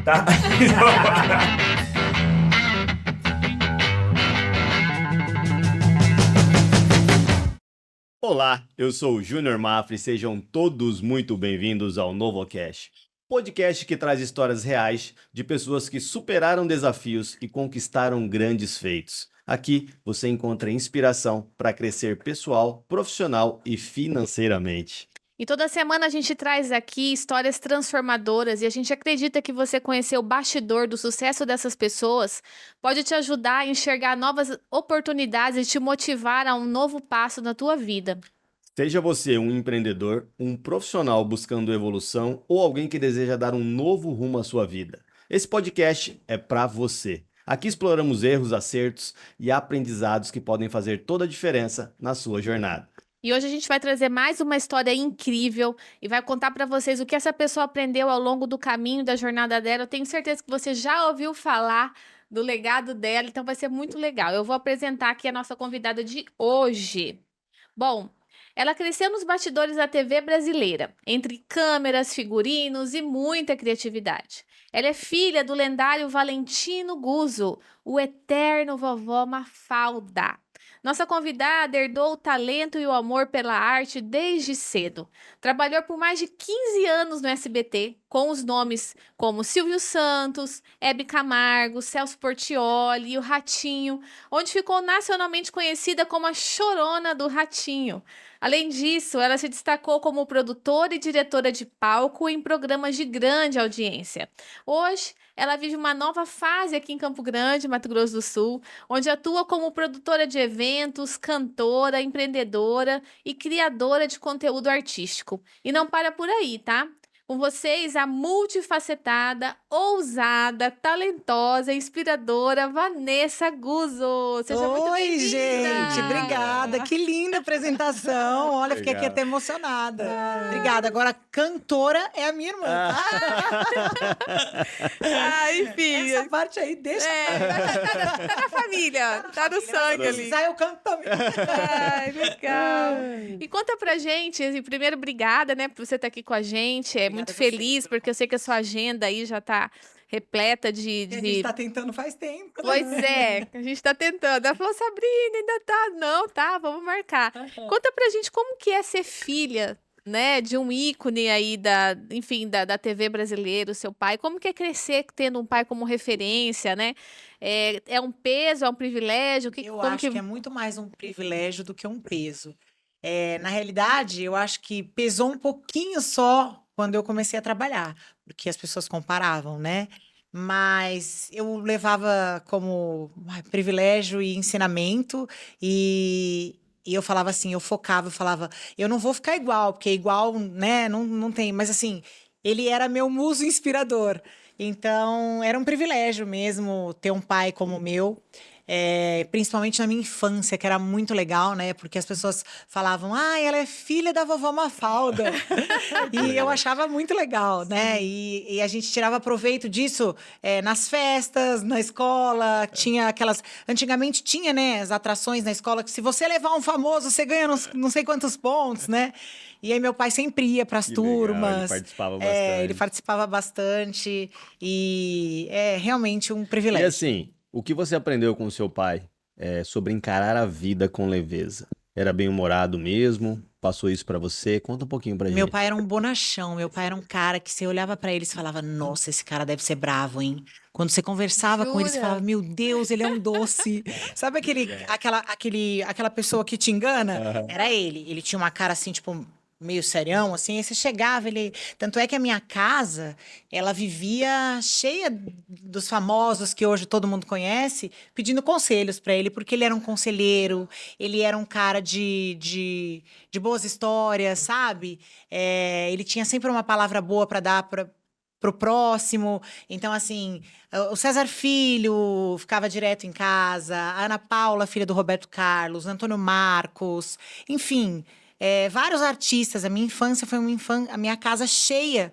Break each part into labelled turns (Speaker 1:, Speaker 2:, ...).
Speaker 1: tá? Olá, eu sou o Júnior Mafra e sejam todos muito bem-vindos ao NovoCast, podcast que traz histórias reais de pessoas que superaram desafios e conquistaram grandes feitos. Aqui você encontra inspiração para crescer pessoal, profissional e financeiramente.
Speaker 2: E toda semana a gente traz aqui histórias transformadoras e a gente acredita que você conhecer o bastidor do sucesso dessas pessoas pode te ajudar a enxergar novas oportunidades e te motivar a um novo passo na tua vida.
Speaker 1: Seja você um empreendedor, um profissional buscando evolução ou alguém que deseja dar um novo rumo à sua vida. Esse podcast é para você. Aqui exploramos erros, acertos e aprendizados que podem fazer toda a diferença na sua jornada.
Speaker 2: E hoje a gente vai trazer mais uma história incrível e vai contar para vocês o que essa pessoa aprendeu ao longo do caminho da jornada dela. Eu tenho certeza que você já ouviu falar do legado dela, então vai ser muito legal. Eu vou apresentar aqui a nossa convidada de hoje. Bom, ela cresceu nos bastidores da TV brasileira, entre câmeras, figurinos e muita criatividade. Ela é filha do lendário Valentino Guzzo, o eterno vovó Mafalda. Nossa convidada herdou o talento e o amor pela arte desde cedo. Trabalhou por mais de 15 anos no SBT, com os nomes como Silvio Santos, Hebe Camargo, Celso Portiolli e o Ratinho, onde ficou nacionalmente conhecida como a Chorona do Ratinho. Além disso, ela se destacou como produtora e diretora de palco em programas de grande audiência. Hoje, ela vive uma nova fase aqui em Campo Grande, Mato Grosso do Sul, onde atua como produtora de eventos, cantora, empreendedora e criadora de conteúdo artístico. E não para por aí, tá? Com vocês, a multifacetada, ousada, talentosa, inspiradora Vanessa Guzzo. Seja muito
Speaker 3: Oi,
Speaker 2: bem-vinda!
Speaker 3: gente, obrigada. Que linda apresentação. Olha, fiquei aqui
Speaker 1: Obrigado.
Speaker 3: até emocionada. Obrigada. Agora, cantora é a minha irmã.
Speaker 2: Enfim.
Speaker 3: Essa parte aí, deixa.
Speaker 2: Tá na família, tá no sangue
Speaker 3: Se
Speaker 2: ali.
Speaker 3: precisar, eu canto também.
Speaker 2: Ai, legal. E conta pra gente, assim, primeiro, obrigada, né, por você estar aqui com a gente. É muito
Speaker 3: a você
Speaker 2: feliz, porque eu sei que a sua agenda aí já tá repleta
Speaker 3: A gente tá tentando faz tempo.
Speaker 2: Pois é, a gente tá tentando. Ela falou, Sabrina, ainda tá? Não, tá, vamos marcar. Conta pra gente como que é ser filha, né, de um ícone aí enfim, da TV brasileira, o seu pai. Como que é crescer tendo um pai como referência, né? É um peso, é um privilégio?
Speaker 3: Eu acho que é muito mais um privilégio do que um peso. Na realidade, eu acho que pesou um pouquinho só quando eu comecei a trabalhar, porque as pessoas comparavam, né? Mas eu levava como privilégio e ensinamento, e eu falava assim, eu falava, eu não vou ficar igual, porque igual, né, não tem, mas assim, ele era meu muso inspirador. Então, era um privilégio mesmo ter um pai como o meu. Principalmente na minha infância, que era muito legal, né? Porque as pessoas falavam, ela é filha da vovó Mafalda. E eu achava muito legal, né? E a gente tirava proveito disso nas festas, na escola. Tinha aquelas. Antigamente tinha, né, as atrações na escola, que se você levar um famoso, você ganha não sei quantos pontos, né? E aí meu pai sempre ia para as
Speaker 1: Que legal,
Speaker 3: turmas.
Speaker 1: ele participava bastante.
Speaker 3: Ele participava bastante. E é realmente um
Speaker 1: E
Speaker 3: privilégio.
Speaker 1: assim, o que você aprendeu com o seu pai sobre encarar a vida com leveza? Era bem-humorado mesmo? Passou isso pra você? Conta um pouquinho pra gente.
Speaker 3: Meu pai era um bonachão, meu pai era um cara que você olhava pra ele e falava, nossa, esse cara deve ser bravo, hein? Quando você conversava com ele, você
Speaker 2: Jura?
Speaker 3: falava, meu Deus, ele é um doce. Sabe aquela pessoa que te engana? Era ele. Ele tinha uma cara assim, tipo, meio serião, assim. Aí você chegava, ele... Tanto é que a minha casa, ela vivia cheia dos famosos que hoje todo mundo conhece, pedindo conselhos pra ele, porque ele era um conselheiro, ele era um cara de boas histórias, sabe? Ele tinha sempre uma palavra boa para dar pro próximo. Então, assim, o César Filho ficava direto em casa, a Ana Paula, filha do Roberto Carlos, Antônio Marcos, enfim, vários artistas. A minha infância foi a minha casa cheia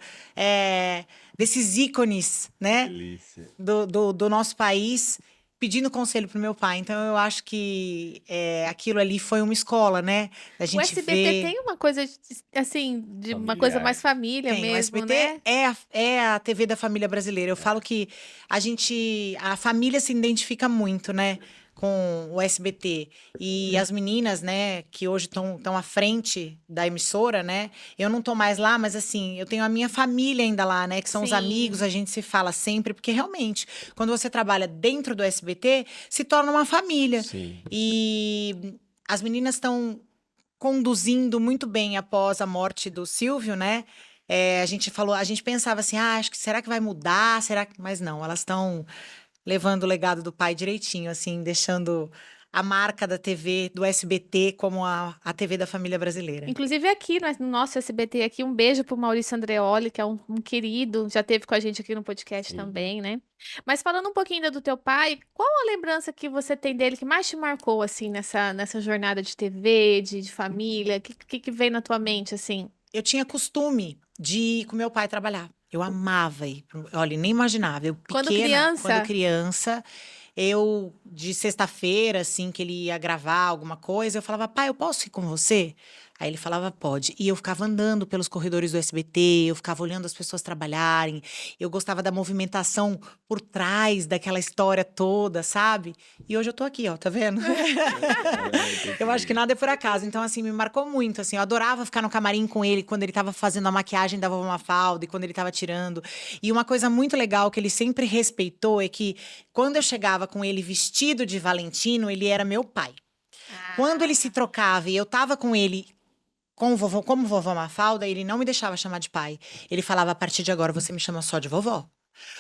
Speaker 3: desses ícones, né?
Speaker 1: Delícia.
Speaker 3: Do nosso país, pedindo conselho pro meu pai. Então, eu acho que aquilo ali foi uma escola, né? Da
Speaker 2: O
Speaker 3: gente
Speaker 2: SBT
Speaker 3: ver...
Speaker 2: tem uma coisa, assim, de uma coisa mais família
Speaker 3: Tem, o
Speaker 2: mesmo,
Speaker 3: SBT
Speaker 2: né?
Speaker 3: é a TV da família brasileira. Eu falo que a família se identifica muito, né, com o SBT. E as meninas, né, que hoje estão à frente da emissora, né, eu não tô mais lá, mas assim, eu tenho a minha família ainda lá, né, que são os
Speaker 2: Sim.
Speaker 3: amigos, a gente se fala sempre, porque realmente, quando você trabalha dentro do SBT, se torna uma família.
Speaker 1: Sim.
Speaker 3: E as meninas estão conduzindo muito bem após a morte do Silvio, né? A gente pensava assim, acho que será que vai mudar? Mas não, elas estão levando o legado do pai direitinho, assim, deixando a marca da TV, do SBT, como a TV da família brasileira.
Speaker 2: Inclusive aqui, no nosso SBT aqui, um beijo pro Maurício Andreoli, que é um querido, já teve com a gente aqui no podcast
Speaker 1: Sim.
Speaker 2: também, né? Mas falando um pouquinho ainda do teu pai, qual a lembrança que você tem dele que mais te marcou, assim, nessa jornada de TV, de família? O que vem na tua mente, assim?
Speaker 3: Eu tinha costume de ir com meu pai trabalhar. Eu amava ir. Olha, nem imaginava. Eu
Speaker 2: Quando
Speaker 3: pequena,
Speaker 2: criança?
Speaker 3: quando criança, eu, de sexta-feira, assim, que ele ia gravar alguma coisa, eu falava, pai, eu posso ir com você? Aí ele falava, pode. E eu ficava andando pelos corredores do SBT, eu ficava olhando as pessoas trabalharem, eu gostava da movimentação por trás daquela história toda, sabe? E hoje eu tô aqui, ó, tá vendo? Eu acho que nada é por acaso. Então, assim, me marcou muito, assim. Eu adorava ficar no camarim com ele quando ele tava fazendo a maquiagem da Vovó Mafalda e quando ele tava tirando. E uma coisa muito legal que ele sempre respeitou é que quando eu chegava com ele vestido de Valentino, ele era meu pai. Quando ele se trocava e eu tava com ele como vovó Mafalda, ele não me deixava chamar de pai. Ele falava, a partir de agora você me chama só de vovó.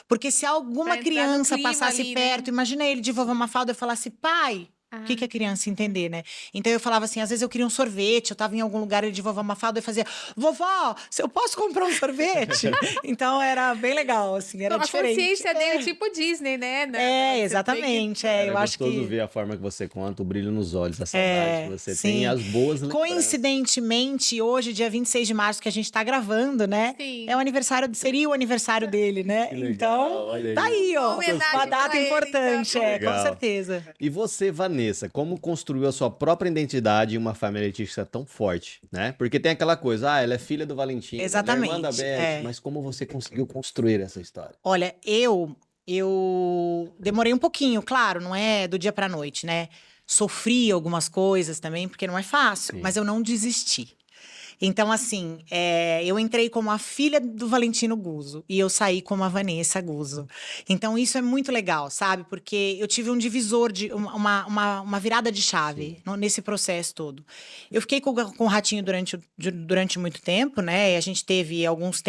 Speaker 3: Porque se alguma
Speaker 2: Pra entrar no
Speaker 3: criança
Speaker 2: clima
Speaker 3: passasse
Speaker 2: ali, né?
Speaker 3: perto, imagina ele de vovó Mafalda e falasse, pai. O que a criança ia entender, né? Então eu falava assim, às vezes eu queria um sorvete, eu tava em algum lugar ele de vovó Mafalda e fazia, vovó, eu posso comprar um sorvete? Então era bem legal, assim, era
Speaker 2: A
Speaker 3: diferente.
Speaker 2: consciência dele, tipo Disney, né?
Speaker 3: Exatamente. Eu acho
Speaker 1: gostoso
Speaker 3: que
Speaker 1: ver a forma que você conta, o brilho nos olhos, a saudade que você tem e
Speaker 3: sim.
Speaker 1: as boas lembranças.
Speaker 3: Coincidentemente, hoje, dia 26 de março, que a gente tá gravando, né?
Speaker 2: Sim.
Speaker 3: seria o aniversário dele, né?
Speaker 1: Que legal,
Speaker 3: Então,
Speaker 1: olha
Speaker 3: tá aí, ó.
Speaker 2: Homenagem
Speaker 3: Uma data
Speaker 2: pra ele,
Speaker 3: importante,
Speaker 2: então.
Speaker 3: com
Speaker 1: Legal.
Speaker 3: certeza.
Speaker 1: E você, Vanessa, como construiu a sua própria identidade em uma família artística tão forte, né? Porque tem aquela coisa, ela é filha do Valentim,
Speaker 3: Exatamente,
Speaker 1: ela é irmã da Beth, mas como você conseguiu construir essa história?
Speaker 3: Olha, eu demorei um pouquinho, claro, não é do dia pra noite, né? Sofri algumas coisas também, porque não é fácil,
Speaker 1: Sim.
Speaker 3: mas eu não desisti. Então, assim, eu entrei como a filha do Valentino Guzzo e eu saí como a Vanessa Guzzo. Então, isso é muito legal, sabe? Porque eu tive um divisor, uma virada de chave nesse processo todo. Eu fiquei com o Ratinho durante muito tempo, né? E a gente teve alguns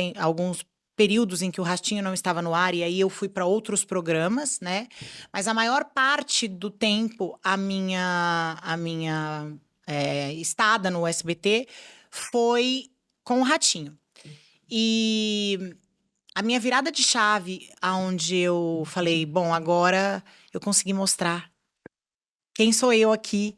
Speaker 3: períodos em que o Ratinho não estava no ar e aí eu fui para outros programas, né? Mas a maior parte do tempo, a minha estada no SBT foi com o Ratinho. E a minha virada de chave, aonde eu falei, bom, agora eu consegui mostrar quem sou eu aqui,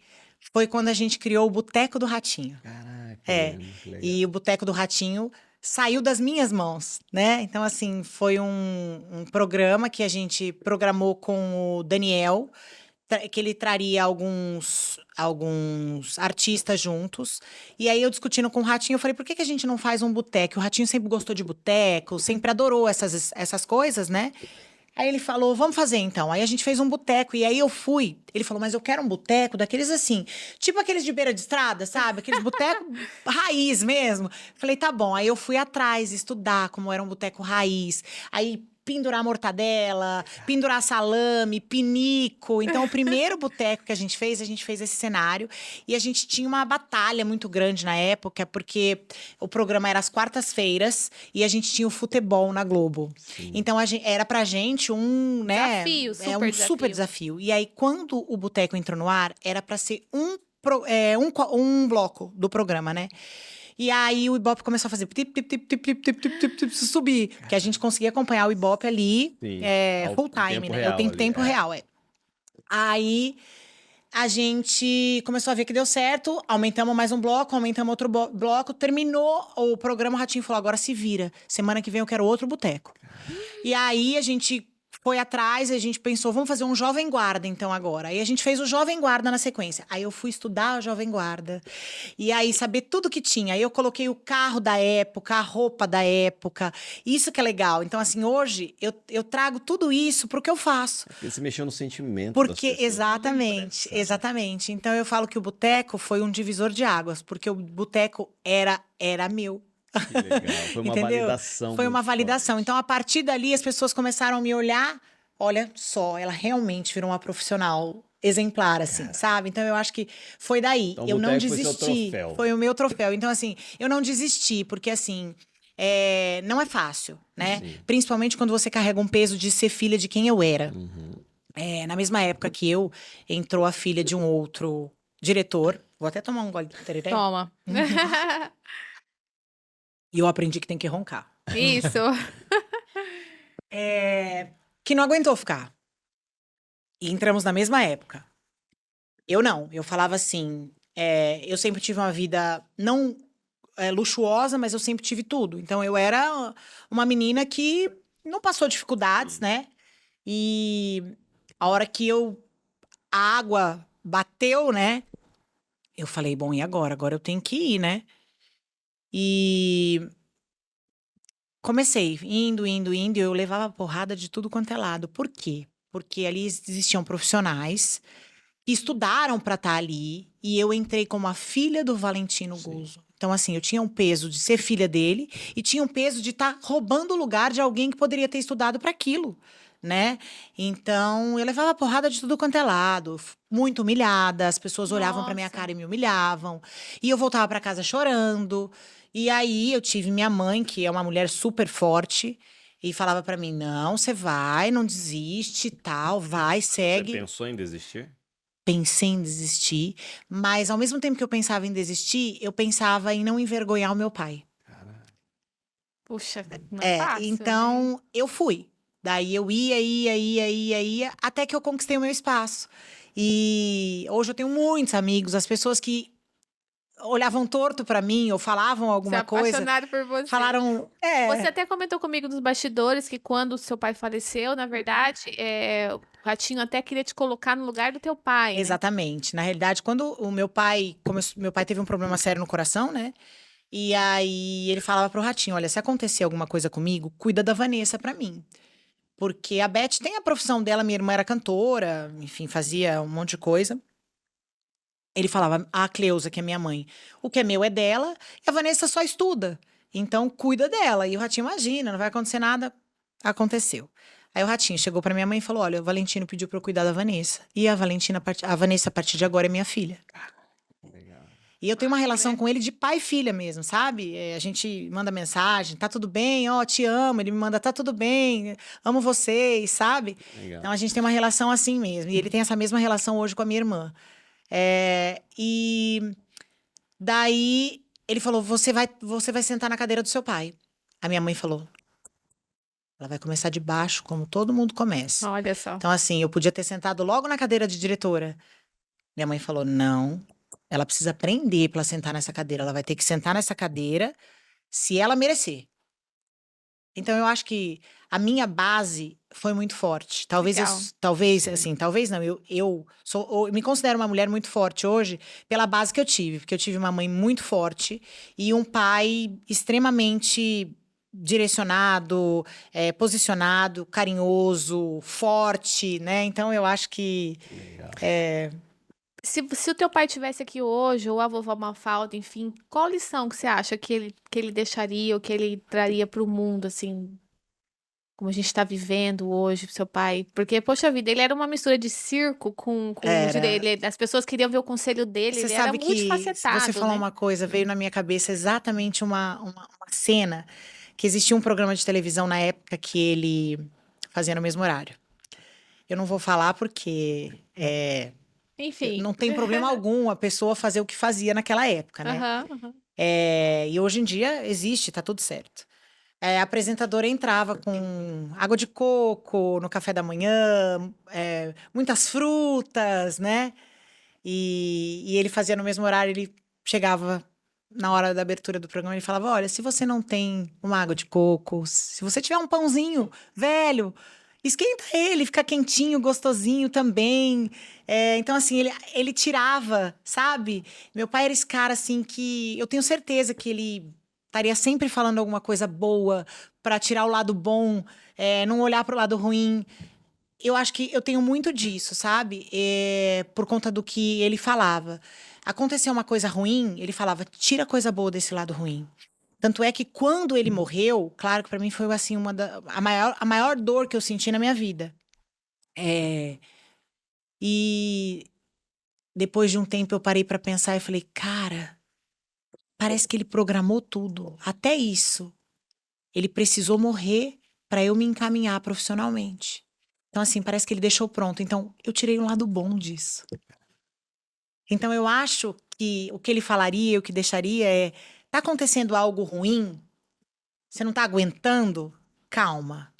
Speaker 3: foi quando a gente criou o Boteco do Ratinho.
Speaker 1: Caraca,
Speaker 3: É,
Speaker 1: mano, que legal.
Speaker 3: E o Boteco do Ratinho saiu das minhas mãos, né? Então, assim, foi um programa que a gente programou com o Daniel, que ele traria alguns artistas juntos. E aí, eu discutindo com o Ratinho, eu falei, por que a gente não faz um boteco? O Ratinho sempre gostou de boteco, sempre adorou essas coisas, né? Aí ele falou, vamos fazer então. Aí a gente fez um boteco, e aí eu fui. Ele falou, mas eu quero um boteco daqueles assim, tipo aqueles de beira de estrada, sabe? Aqueles boteco raiz mesmo. Falei, tá bom. Aí eu fui atrás estudar como era um boteco raiz. Aí pendurar mortadela, pendurar salame, pinico. Então, o primeiro boteco que a gente fez esse cenário. E a gente tinha uma batalha muito grande na época, porque o programa era às quartas-feiras e a gente tinha o futebol na Globo.
Speaker 1: Sim.
Speaker 3: Então, era pra gente um, né?
Speaker 2: Desafio,
Speaker 3: super desafio. E aí, quando o boteco entrou no ar, era pra ser um bloco do programa, né? E aí o Ibope começou a fazer subir, que a gente conseguia acompanhar o Ibope ali full time, né? O tempo real, Aí a gente começou a ver que deu certo, aumentamos mais um bloco, aumentamos outro bloco, terminou o programa, o Ratinho falou, agora se vira, semana que vem eu quero outro boteco. E aí a gente foi atrás, a gente pensou, vamos fazer um Jovem Guarda, então, agora. Aí a gente fez o Jovem Guarda na sequência. Aí eu fui estudar o Jovem Guarda. E aí, saber tudo que tinha. Aí eu coloquei o carro da época, a roupa da época. Isso que é legal. Então, assim, hoje, eu trago tudo isso pro que eu faço.
Speaker 1: Porque você mexeu no sentimento das
Speaker 3: Porque,
Speaker 1: pessoas.
Speaker 3: exatamente, exatamente. Então, eu falo que o boteco foi um divisor de águas. Porque o boteco era meu.
Speaker 1: Que legal. Foi uma
Speaker 3: Entendeu?
Speaker 1: validação
Speaker 3: Foi uma
Speaker 1: muito
Speaker 3: validação.
Speaker 1: forte.
Speaker 3: Então, a partir dali, as pessoas começaram a me olhar. Olha só, ela realmente virou uma profissional exemplar, assim, sabe? Então, eu acho que foi daí.
Speaker 1: Então, o
Speaker 3: Eu não
Speaker 1: boteco foi seu
Speaker 3: desisti.
Speaker 1: troféu.
Speaker 3: Foi o meu troféu. Então, assim, eu não desisti, porque, assim, não é fácil, né?
Speaker 1: Sim.
Speaker 3: Principalmente quando você carrega um peso de ser filha de quem eu era.
Speaker 1: Uhum.
Speaker 3: Na mesma época que eu, entrou a filha de um outro diretor. Vou até tomar um gole de tereré.
Speaker 2: Toma.
Speaker 3: E eu aprendi que tem que roncar.
Speaker 2: Isso.
Speaker 3: Que não aguentou ficar. E entramos na mesma época. Eu não. Eu falava assim. Eu sempre tive uma vida não luxuosa, mas eu sempre tive tudo. Então eu era uma menina que não passou dificuldades, né? E a hora que a água bateu, né? Eu falei, bom, e agora? Agora eu tenho que ir, né? E comecei, indo, e eu levava porrada de tudo quanto é lado. Por quê? Porque ali existiam profissionais que estudaram para estar ali, e eu entrei como a filha do Valentino Guzzo. Então, assim, eu tinha um peso de ser filha dele e tinha um peso de estar roubando o lugar de alguém que poderia ter estudado para aquilo, né? Então, eu levava porrada de tudo quanto é lado, muito humilhada, as pessoas olhavam para minha
Speaker 2: Nossa.
Speaker 3: cara e me humilhavam, e eu voltava para casa chorando. E aí eu tive minha mãe, que é uma mulher super forte, e falava para mim: "Não, você vai, não desiste, tal, vai, segue".
Speaker 1: Você pensou em desistir?
Speaker 3: Pensei em desistir, mas ao mesmo tempo que eu pensava em desistir, eu pensava em não envergonhar o meu pai.
Speaker 2: Puxa, não é fácil, né?
Speaker 3: Então eu fui. Daí eu ia, até que eu conquistei o meu espaço. E hoje eu tenho muitos amigos, as pessoas que olhavam torto pra mim ou falavam
Speaker 2: Você é
Speaker 3: alguma coisa,
Speaker 2: apaixonado por você.
Speaker 3: falaram,
Speaker 2: Você até comentou comigo nos bastidores que quando o seu pai faleceu, na verdade, o Ratinho até queria te colocar no lugar do teu pai, né?
Speaker 3: exatamente. Na realidade, quando o meu pai, meu pai teve um problema sério no coração, né? E aí ele falava pro Ratinho: olha, se acontecer alguma coisa comigo, cuida da Vanessa pra mim. Porque a Beth tem a profissão dela, minha irmã era cantora, enfim, fazia um monte de coisa. Ele falava: a Cleusa, que é minha mãe, o que é meu é dela, e a Vanessa só estuda. Então cuida dela. E o Ratinho, imagina, não vai acontecer nada. Aconteceu. Aí o Ratinho chegou pra minha mãe e falou: olha, o Valentino pediu pra eu cuidar da Vanessa. E a Vanessa, a partir de agora, é minha filha.
Speaker 1: Legal.
Speaker 3: E eu tenho uma relação
Speaker 2: né?
Speaker 3: com ele de pai e filha mesmo, sabe? A gente manda mensagem: tá tudo bem? Ó, te amo. Ele me manda: tá tudo bem, amo vocês, sabe?
Speaker 1: Legal.
Speaker 3: Então a gente tem uma relação assim mesmo. E ele tem essa mesma relação hoje com a minha irmã. E daí ele falou: você vai sentar na cadeira do seu pai. A minha mãe falou: ela vai começar de baixo, como todo mundo começa.
Speaker 2: Olha só.
Speaker 3: Então, assim, eu podia ter sentado logo na cadeira de diretora. Minha mãe falou: não, ela precisa aprender para sentar nessa cadeira. Ela vai ter que sentar nessa cadeira se ela merecer. Então, eu acho que a minha base foi muito forte. Talvez,
Speaker 2: Legal.
Speaker 3: talvez não. Eu me considero uma mulher muito forte hoje pela base que eu tive. Porque eu tive uma mãe muito forte e um pai extremamente direcionado, posicionado, carinhoso, forte, né? Então, eu acho que
Speaker 1: Legal.
Speaker 2: Se o teu pai tivesse aqui hoje, ou a vovó Mafalda, enfim, qual lição que você acha que ele deixaria ou que ele traria para o mundo, assim, como a gente está vivendo hoje, seu pai? Porque, poxa vida, ele era uma mistura de circo com
Speaker 3: Era.
Speaker 2: as pessoas queriam ver o conselho dele,
Speaker 3: Você
Speaker 2: ele era
Speaker 3: sabe que, se
Speaker 2: multifacetado,
Speaker 3: você falou
Speaker 2: né?
Speaker 3: uma coisa, veio na minha cabeça exatamente uma cena que existia um programa de televisão na época que ele fazia no mesmo horário. Eu não vou falar porque
Speaker 2: Enfim.
Speaker 3: não tem problema algum a pessoa fazer o que fazia naquela época, né?
Speaker 2: Aham, aham.
Speaker 3: E hoje em dia existe, tá tudo certo. A apresentadora entrava com água de coco no café da manhã, muitas frutas, né? E ele fazia no mesmo horário, ele chegava na hora da abertura do programa, ele falava: olha, se você não tem uma água de coco, se você tiver um pãozinho velho, esquenta ele, fica quentinho, gostosinho também. Então, assim, ele tirava, sabe? Meu pai era esse cara, assim, que eu tenho certeza que ele estaria sempre falando alguma coisa boa para tirar o lado bom, não olhar para o lado ruim. Eu acho que eu tenho muito disso, sabe? Por conta do que ele falava. Aconteceu uma coisa ruim, ele falava, tira a coisa boa desse lado ruim. Tanto é que quando ele morreu, claro que pra mim foi assim a maior dor que eu senti na minha vida. É, e depois de um tempo eu parei pra pensar e falei, cara, parece que ele programou tudo, até isso. Ele precisou morrer pra eu me encaminhar profissionalmente. Então assim, parece que ele deixou pronto. Então eu tirei um lado bom disso. Então eu acho que o que ele falaria, o que deixaria tá acontecendo algo ruim, você não tá aguentando? Calma.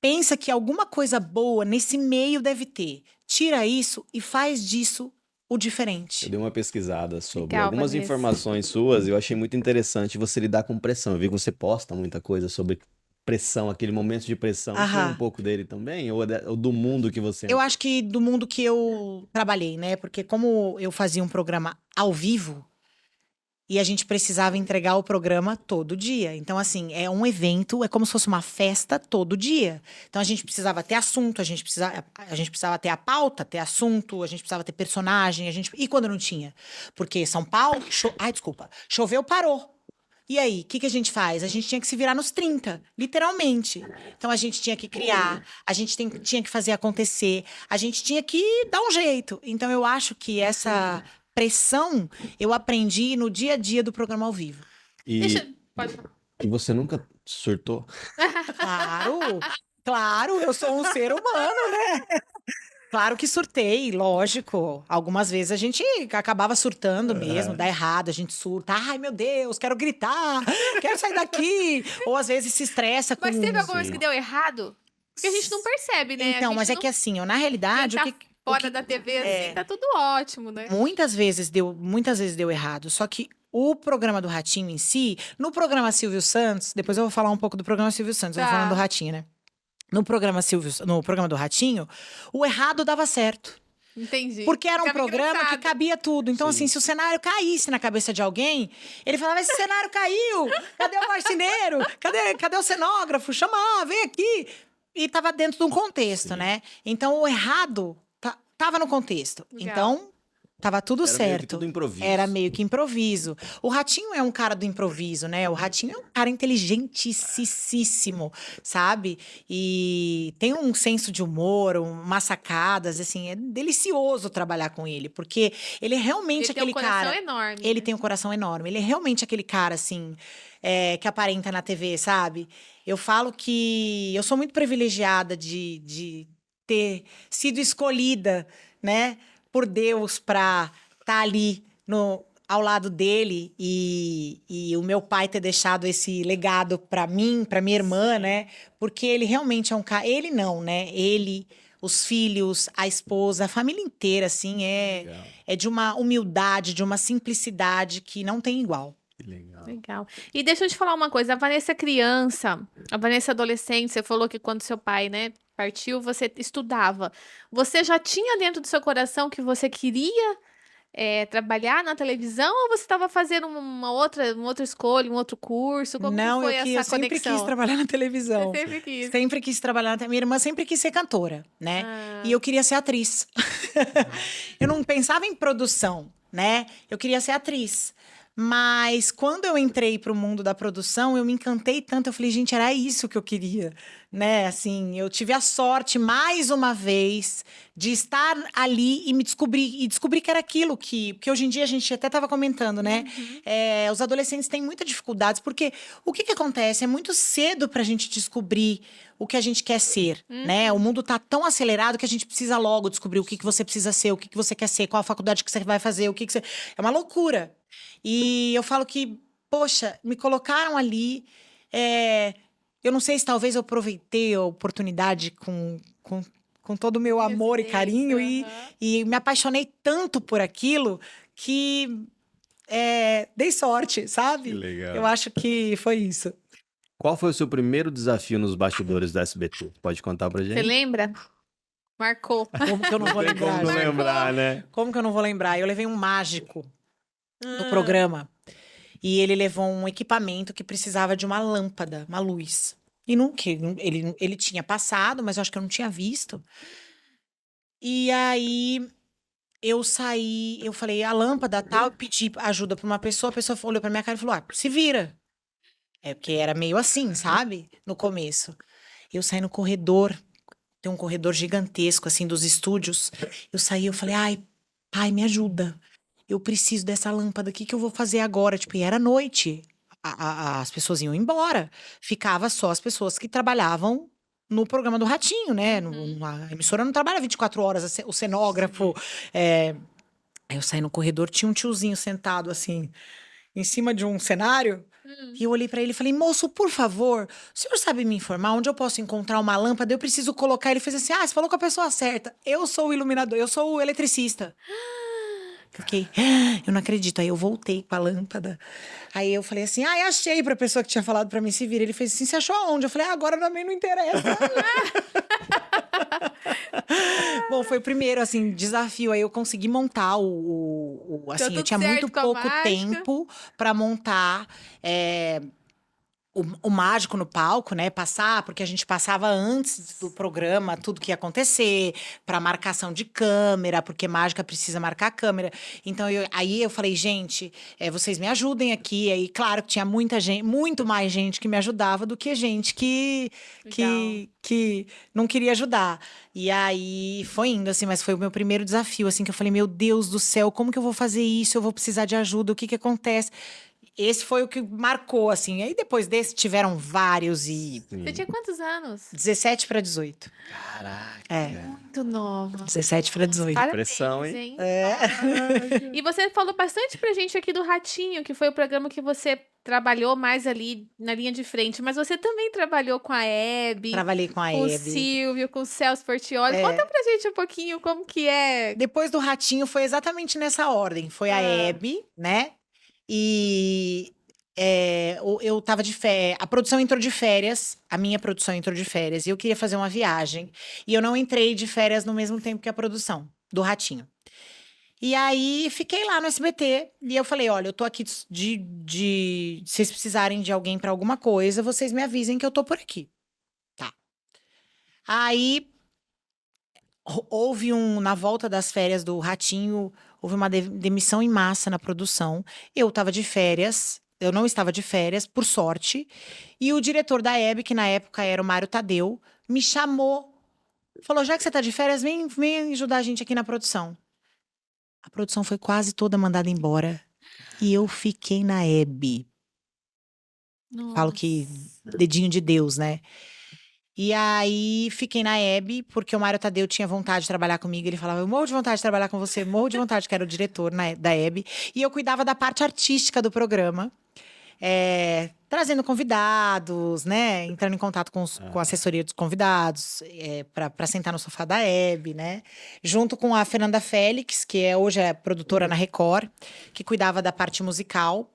Speaker 3: Pensa que alguma coisa boa nesse meio deve ter. Tira isso e faz disso o
Speaker 1: Eu
Speaker 3: diferente.
Speaker 1: dei uma pesquisada sobre
Speaker 2: Legal,
Speaker 1: algumas
Speaker 2: Vanessa.
Speaker 1: informações suas e eu achei muito interessante você lidar com pressão. Eu vi que você posta muita coisa sobre pressão, aquele momento de pressão. Isso é um
Speaker 3: Aham.
Speaker 1: pouco dele também? Ou do mundo que você
Speaker 3: Eu acho que do mundo que eu trabalhei, né? Porque como eu fazia um programa ao vivo e a gente precisava entregar o programa todo dia. Então, assim, é um evento, é como se fosse uma festa todo dia. Então, a gente precisava ter assunto, a gente precisava ter a pauta, ter assunto, a gente precisava ter personagem, e quando não tinha? Porque São Paulo, choveu, parou. E aí, o que que a gente faz? A gente tinha que se virar nos 30, literalmente. Então, a gente tinha que criar, a gente tinha que fazer acontecer, a gente tinha que dar um jeito. Então, eu acho que essa pressão eu aprendi no dia a dia do programa ao vivo.
Speaker 2: Deixa.
Speaker 1: E,
Speaker 2: Pode falar.
Speaker 1: e você nunca surtou?
Speaker 3: Claro, claro, eu sou um ser humano, né? Claro que surtei, lógico. Algumas vezes a gente acabava surtando mesmo, dá errado, a gente surta. Ai, meu Deus, quero gritar, quero sair daqui. Ou às vezes se estressa com.
Speaker 2: Mas teve alguma coisa
Speaker 1: Sim.
Speaker 2: que deu errado? Porque a gente não percebe, né?
Speaker 3: Então,
Speaker 2: A
Speaker 3: mas
Speaker 2: gente
Speaker 3: é que assim, na realidade,
Speaker 2: quem tá fora da TV assim, tá tudo ótimo, né?
Speaker 3: muitas vezes deu errado. Só que o programa do Ratinho em si, no programa Silvio Santos, depois eu vou falar um pouco do programa Silvio Santos, eu vou
Speaker 2: Tá.
Speaker 3: falando do Ratinho, né? No programa do Ratinho, o errado dava certo.
Speaker 2: Entendi.
Speaker 3: Porque era um
Speaker 2: Ficava
Speaker 3: programa que
Speaker 2: engraçado.
Speaker 3: cabia tudo. Então, assim, se o cenário caísse na cabeça de alguém, ele falava: esse cenário caiu! Cadê o marceneiro? Cadê o cenógrafo? Chama lá, vem aqui. E tava dentro de um contexto,
Speaker 1: Sim.
Speaker 3: né? Então, o errado tava no contexto.
Speaker 2: Legal.
Speaker 3: Então, tava tudo
Speaker 1: Era meio que
Speaker 3: certo.
Speaker 1: tudo improviso.
Speaker 3: Era meio que improviso. O Ratinho é um cara do improviso, né? O Ratinho é um cara inteligentíssimo, sabe? E tem um senso de humor, umas sacadas, assim, é delicioso trabalhar com ele, porque ele é realmente
Speaker 2: Ele tem um
Speaker 3: aquele
Speaker 2: coração
Speaker 3: cara.
Speaker 2: enorme.
Speaker 3: Ele
Speaker 2: né?
Speaker 3: tem um coração enorme. Ele é realmente aquele cara, assim, que aparenta na TV, sabe? Eu falo que eu sou muito privilegiada de ter sido escolhida, né, por Deus para estar ali ao lado dele e o meu pai ter deixado esse legado para mim, para minha irmã, né? Porque ele realmente é um cara. Ele não, né? Ele, os filhos, a esposa, a família inteira, assim,
Speaker 1: Legal.
Speaker 3: é de uma humildade, de uma simplicidade que não tem igual.
Speaker 1: Que legal.
Speaker 2: Legal. E deixa eu te falar uma coisa, a Vanessa criança, a Vanessa adolescente, você falou que quando seu pai, né, partiu, você estudava. Você já tinha dentro do seu coração que você queria trabalhar na televisão ou você estava fazendo uma outra escolha, um outro curso? Como que
Speaker 3: Não,
Speaker 2: foi
Speaker 3: eu
Speaker 2: essa
Speaker 3: sempre
Speaker 2: conexão?
Speaker 3: quis trabalhar na televisão.
Speaker 2: Você sempre quis.
Speaker 3: Sempre quis trabalhar. Minha irmã sempre quis ser cantora, né?
Speaker 2: Ah.
Speaker 3: E eu queria ser atriz. Eu não pensava em produção, né? Eu queria ser atriz. Mas quando eu entrei para o mundo da produção, eu me encantei tanto. Eu falei, gente, era isso que eu queria, né? Assim, eu tive a sorte, mais uma vez, de estar ali e me descobrir. E descobrir que era aquilo que... Porque hoje em dia a gente até estava comentando, né? Os adolescentes têm muitas dificuldades. Porque o que acontece? É muito cedo para a gente descobrir o que a gente quer ser, né? O mundo tá tão acelerado que a gente precisa logo descobrir o que você precisa ser, o que você quer ser, qual a faculdade que você vai fazer, o que você... É uma loucura. E eu falo que, poxa, me colocaram ali. Eu não sei se talvez eu aproveitei a oportunidade com todo o meu amor e carinho e me apaixonei tanto por aquilo que dei sorte, sabe?
Speaker 1: Que legal.
Speaker 3: Eu acho que foi isso.
Speaker 1: Qual foi o seu primeiro desafio nos bastidores do SBT? Pode contar pra gente?
Speaker 2: Você lembra? Marcou.
Speaker 3: Como que eu não vou
Speaker 1: Não tem como
Speaker 3: lembrar?
Speaker 1: não
Speaker 3: gente?
Speaker 1: lembrar, né?
Speaker 3: Como que eu não vou lembrar? Eu levei um mágico no
Speaker 2: Ah,
Speaker 3: programa e ele levou um equipamento que precisava de uma lâmpada, uma luz. E ele tinha passado, mas eu acho que eu não tinha visto. E aí eu saí, eu falei, a lâmpada tal, eu pedi ajuda pra uma pessoa, a pessoa olhou pra minha cara e falou: se vira. É porque era meio assim, sabe? No começo. Eu saí no corredor, tem um corredor gigantesco, assim, dos estúdios. Eu saí, eu falei, ai, pai, me ajuda. Eu preciso dessa lâmpada, o que que eu vou fazer agora? Tipo, e era noite. As pessoas iam embora. Ficava só as pessoas que trabalhavam no programa do Ratinho, né? A emissora não trabalha 24 horas, o cenógrafo. Aí eu saí no corredor, tinha um tiozinho sentado, assim, em cima de um cenário. E eu olhei pra ele e falei, moço, por favor, o senhor sabe me informar onde eu posso encontrar uma lâmpada? Eu preciso colocar. Ele fez assim, você falou com a pessoa certa. Eu sou o iluminador, eu sou o eletricista. Fiquei, eu não acredito. Aí eu voltei com a lâmpada. Aí eu falei assim, achei pra pessoa que tinha falado pra mim se vira. Ele fez assim, você achou aonde? Eu falei, agora também não interessa. Bom, foi o primeiro, assim, desafio. Aí eu consegui montar
Speaker 2: Deu
Speaker 3: assim, eu
Speaker 2: tudo
Speaker 3: tinha muito
Speaker 2: certo com a
Speaker 3: pouco
Speaker 2: mágica.
Speaker 3: tempo pra montar o mágico no palco, né? Passar, porque a gente passava antes do programa tudo que ia acontecer, pra marcação de câmera, porque mágica precisa marcar a câmera. Então, aí eu falei, gente, vocês me ajudem aqui. Aí, claro que tinha muita gente, muito mais gente que me ajudava do que gente que não queria ajudar. E aí foi indo, assim, mas foi o meu primeiro desafio, assim, que eu falei, meu Deus do céu, como que eu vou fazer isso? Eu vou precisar de ajuda, o que que acontece? Esse foi o que marcou, assim. Aí depois desse tiveram vários e
Speaker 1: Sim.
Speaker 2: Você tinha quantos anos?
Speaker 3: 17 para 18.
Speaker 1: Caraca.
Speaker 2: Muito nova.
Speaker 3: 17 para 18.
Speaker 2: Parabéns,
Speaker 1: Pressão, hein?
Speaker 2: E você falou bastante pra gente aqui do Ratinho, que foi o programa que você trabalhou mais ali na linha de frente, mas você também trabalhou com a Hebe,
Speaker 3: Trabalhei com a
Speaker 2: com o
Speaker 3: Hebe.
Speaker 2: Silvio, com o Celso Portiolli. Conta pra gente um pouquinho como que é.
Speaker 3: Depois do Ratinho foi exatamente nessa ordem. Foi a Hebe, né? E eu tava de férias. A produção entrou de férias. A minha produção entrou de férias. E eu queria fazer uma viagem. E eu não entrei de férias no mesmo tempo que a produção do Ratinho. E aí, fiquei lá no SBT. E eu falei, olha, eu tô aqui se vocês precisarem de alguém pra alguma coisa, vocês me avisem que eu tô por aqui. Tá. Aí, na volta das férias do Ratinho, houve uma demissão em massa na produção. Eu tava de férias, eu não estava de férias, por sorte. E o diretor da Hebe, que na época era o Mário Tadeu, me chamou. Falou, já que você tá de férias, vem ajudar a gente aqui na produção. A produção foi quase toda mandada embora. E eu fiquei na Hebe. Falo que dedinho de Deus, né? E aí, fiquei na Hebe, porque o Mário Tadeu tinha vontade de trabalhar comigo. Ele falava, eu morro de vontade de trabalhar com você, morro de vontade, que era o diretor da Hebe. E eu cuidava da parte artística do programa. Trazendo convidados, né? Entrando em contato com a assessoria dos convidados, para sentar no sofá da Hebe, né? Junto com a Fernanda Félix, que hoje é produtora na Record, que cuidava da parte musical.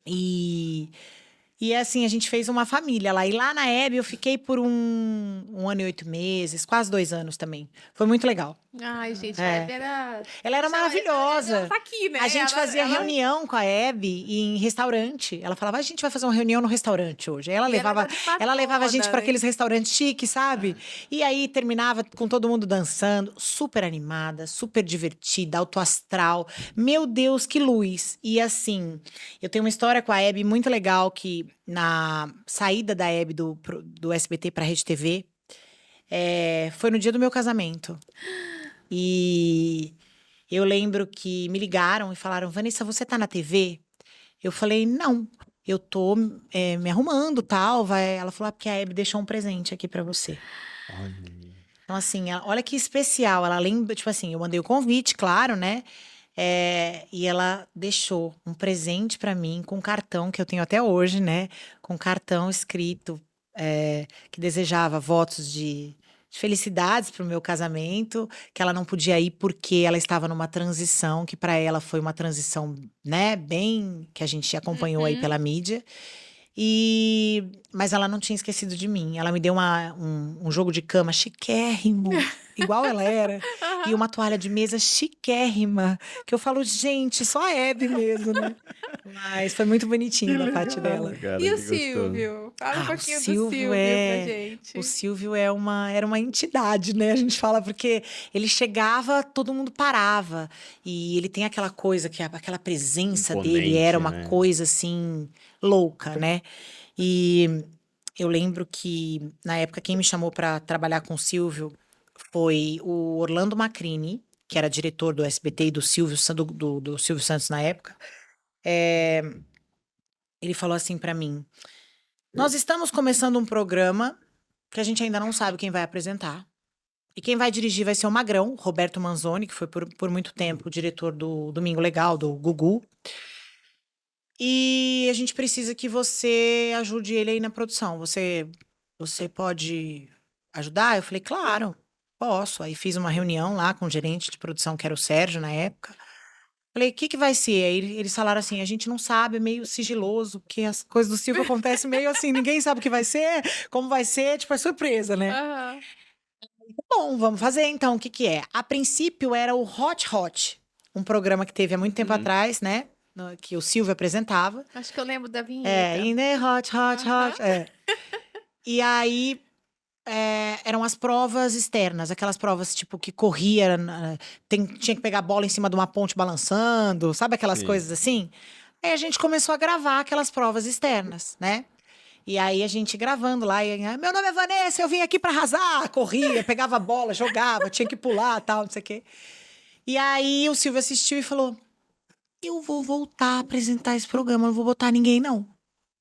Speaker 3: E assim, a gente fez uma família lá. E lá na Hebe eu fiquei por um ano e 8 meses, quase 2 anos também. Foi muito legal.
Speaker 2: Ai, gente, a Hebe era...
Speaker 3: Ela era maravilhosa.
Speaker 2: Ela tá aqui, né?
Speaker 3: A gente fazia reunião com a Hebe em restaurante. Ela falava, a gente vai fazer uma reunião no restaurante hoje. Aí ela levava a gente para aqueles restaurantes chiques, sabe? E aí terminava com todo mundo dançando, super animada, super divertida, alto astral. Meu Deus, que luz! E assim, eu tenho uma história com a Hebe muito legal que na saída da Hebe do SBT para a Rede TV, foi no dia do meu casamento. E eu lembro que me ligaram e falaram, Vanessa, você tá na TV? Eu falei, não, eu tô me arrumando, tal. Ela falou, porque a Hebe deixou um presente aqui pra você. Então, assim, olha que especial. Ela lembra, tipo assim, eu mandei o convite, claro, né? E ela deixou um presente pra mim com um cartão que eu tenho até hoje, né? Com um cartão escrito que desejava votos de felicidades para o meu casamento, que ela não podia ir porque ela estava numa transição, que para ela foi uma transição, né, bem que a gente acompanhou aí pela mídia. E Mas ela não tinha esquecido de mim. Ela me deu um jogo de cama chiquérrimo, igual ela era. E uma toalha de mesa chiquérrima. Que eu falo, gente, só a Hebe mesmo, né? Mas foi muito bonitinho da parte dela.
Speaker 1: Cara,
Speaker 2: E o
Speaker 1: que gostoso.
Speaker 2: Silvio? Fala um
Speaker 3: O
Speaker 2: pouquinho do
Speaker 3: Silvio
Speaker 2: Silvio pra gente.
Speaker 3: O Silvio era uma entidade, né? A gente fala, porque ele chegava, todo mundo parava. E ele tem aquela coisa, aquela presença dele era uma
Speaker 1: Imponente, né?
Speaker 3: coisa assim, louca, né? E eu lembro que, na época, quem me chamou para trabalhar com o Silvio foi o Orlando Macrini, que era diretor do SBT e do Silvio, do Silvio Santos na época. Ele falou assim para mim: nós estamos começando um programa que a gente ainda não sabe quem vai apresentar. E quem vai dirigir vai ser o Magrão, Roberto Manzoni, que foi por muito tempo o diretor do Domingo Legal, do Gugu. E a gente precisa que você ajude ele aí na produção. Você pode ajudar? Eu falei, claro, posso. Aí fiz uma reunião lá com o gerente de produção, que era o Sérgio na época. Falei, o que que vai ser? Aí eles falaram assim, a gente não sabe, é meio sigiloso, porque as coisas do Silvio acontecem meio assim, ninguém sabe o que vai ser, como vai ser, tipo, é surpresa, né?
Speaker 2: Aham.
Speaker 3: Bom, vamos fazer então, o que que é? A princípio era o Hot Hot, um programa que teve há muito tempo atrás, né? Que o Silvio apresentava.
Speaker 2: Acho que eu lembro da
Speaker 3: É,
Speaker 2: vinheta.
Speaker 3: in the hot, hot, hot. É. E aí eram as provas externas, aquelas provas tipo que corria, tinha que pegar a bola em cima de uma ponte balançando, sabe aquelas
Speaker 1: Sim.
Speaker 3: coisas assim? Aí a gente começou a gravar aquelas provas externas, né? E aí a gente gravando lá, meu nome é Vanessa, eu vim aqui pra arrasar, corria, pegava a bola, jogava, tinha que pular, tal, não sei o quê. E aí o Silvio assistiu e falou: eu vou voltar a apresentar esse programa, não vou botar ninguém não.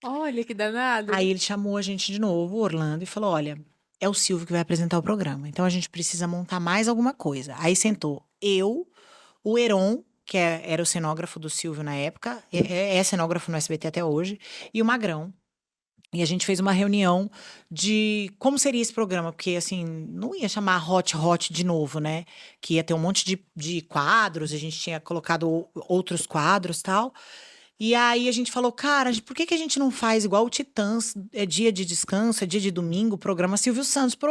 Speaker 2: Olha que danado.
Speaker 3: Aí ele chamou a gente de novo, o Orlando, e falou: olha, é o Silvio que vai apresentar o programa. Então a gente precisa montar mais alguma coisa. Aí sentou eu, o Heron, que era o cenógrafo do Silvio na época, é cenógrafo no SBT até hoje, e o Magrão. E a gente fez uma reunião de como seria esse programa, porque assim, não ia chamar Hot Hot de novo, né? Que ia ter um monte de quadros, a gente tinha colocado outros quadros e tal. E aí a gente falou, cara, por que que a gente não faz igual o Titãs, é dia de descanso, é dia de domingo, programa Silvio Santos, porque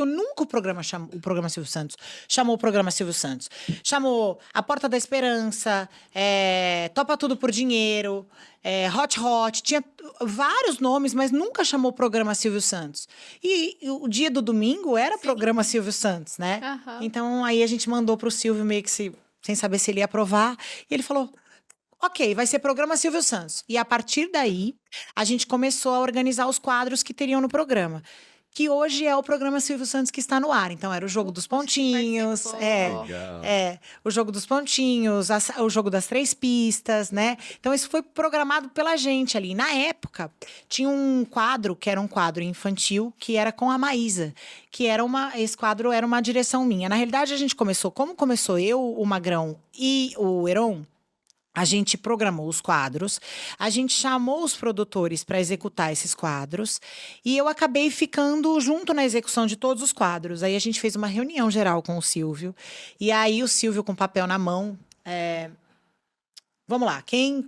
Speaker 3: eu nunca o programa Silvio Santos chamou o programa Silvio Santos. Chamou A Porta da Esperança, Topa Tudo por Dinheiro, Hot Hot, tinha vários nomes, mas nunca chamou o programa Silvio Santos. E o dia do domingo era programa Silvio Santos, né?
Speaker 2: Aham.
Speaker 3: Então aí a gente mandou pro Silvio meio que sem saber se ele ia aprovar, e ele falou: ok, vai ser programa Silvio Santos. E a partir daí, a gente começou a organizar os quadros que teriam no programa. Que hoje é o programa Silvio Santos que está no ar. Então, era o Jogo dos Pontinhos,
Speaker 2: participou.
Speaker 1: Legal.
Speaker 3: o Jogo dos Pontinhos, o Jogo das Três Pistas, né? Então, isso foi programado pela gente ali. Na época, tinha um quadro, que era um quadro infantil, que era com a Maísa. Esse quadro era uma direção minha. Na realidade, a gente como começou eu, o Magrão e o Heron, a gente programou os quadros, a gente chamou os produtores para executar esses quadros e eu acabei ficando junto na execução de todos os quadros. Aí a gente fez uma reunião geral com o Silvio e aí o Silvio com papel na mão, vamos lá, quem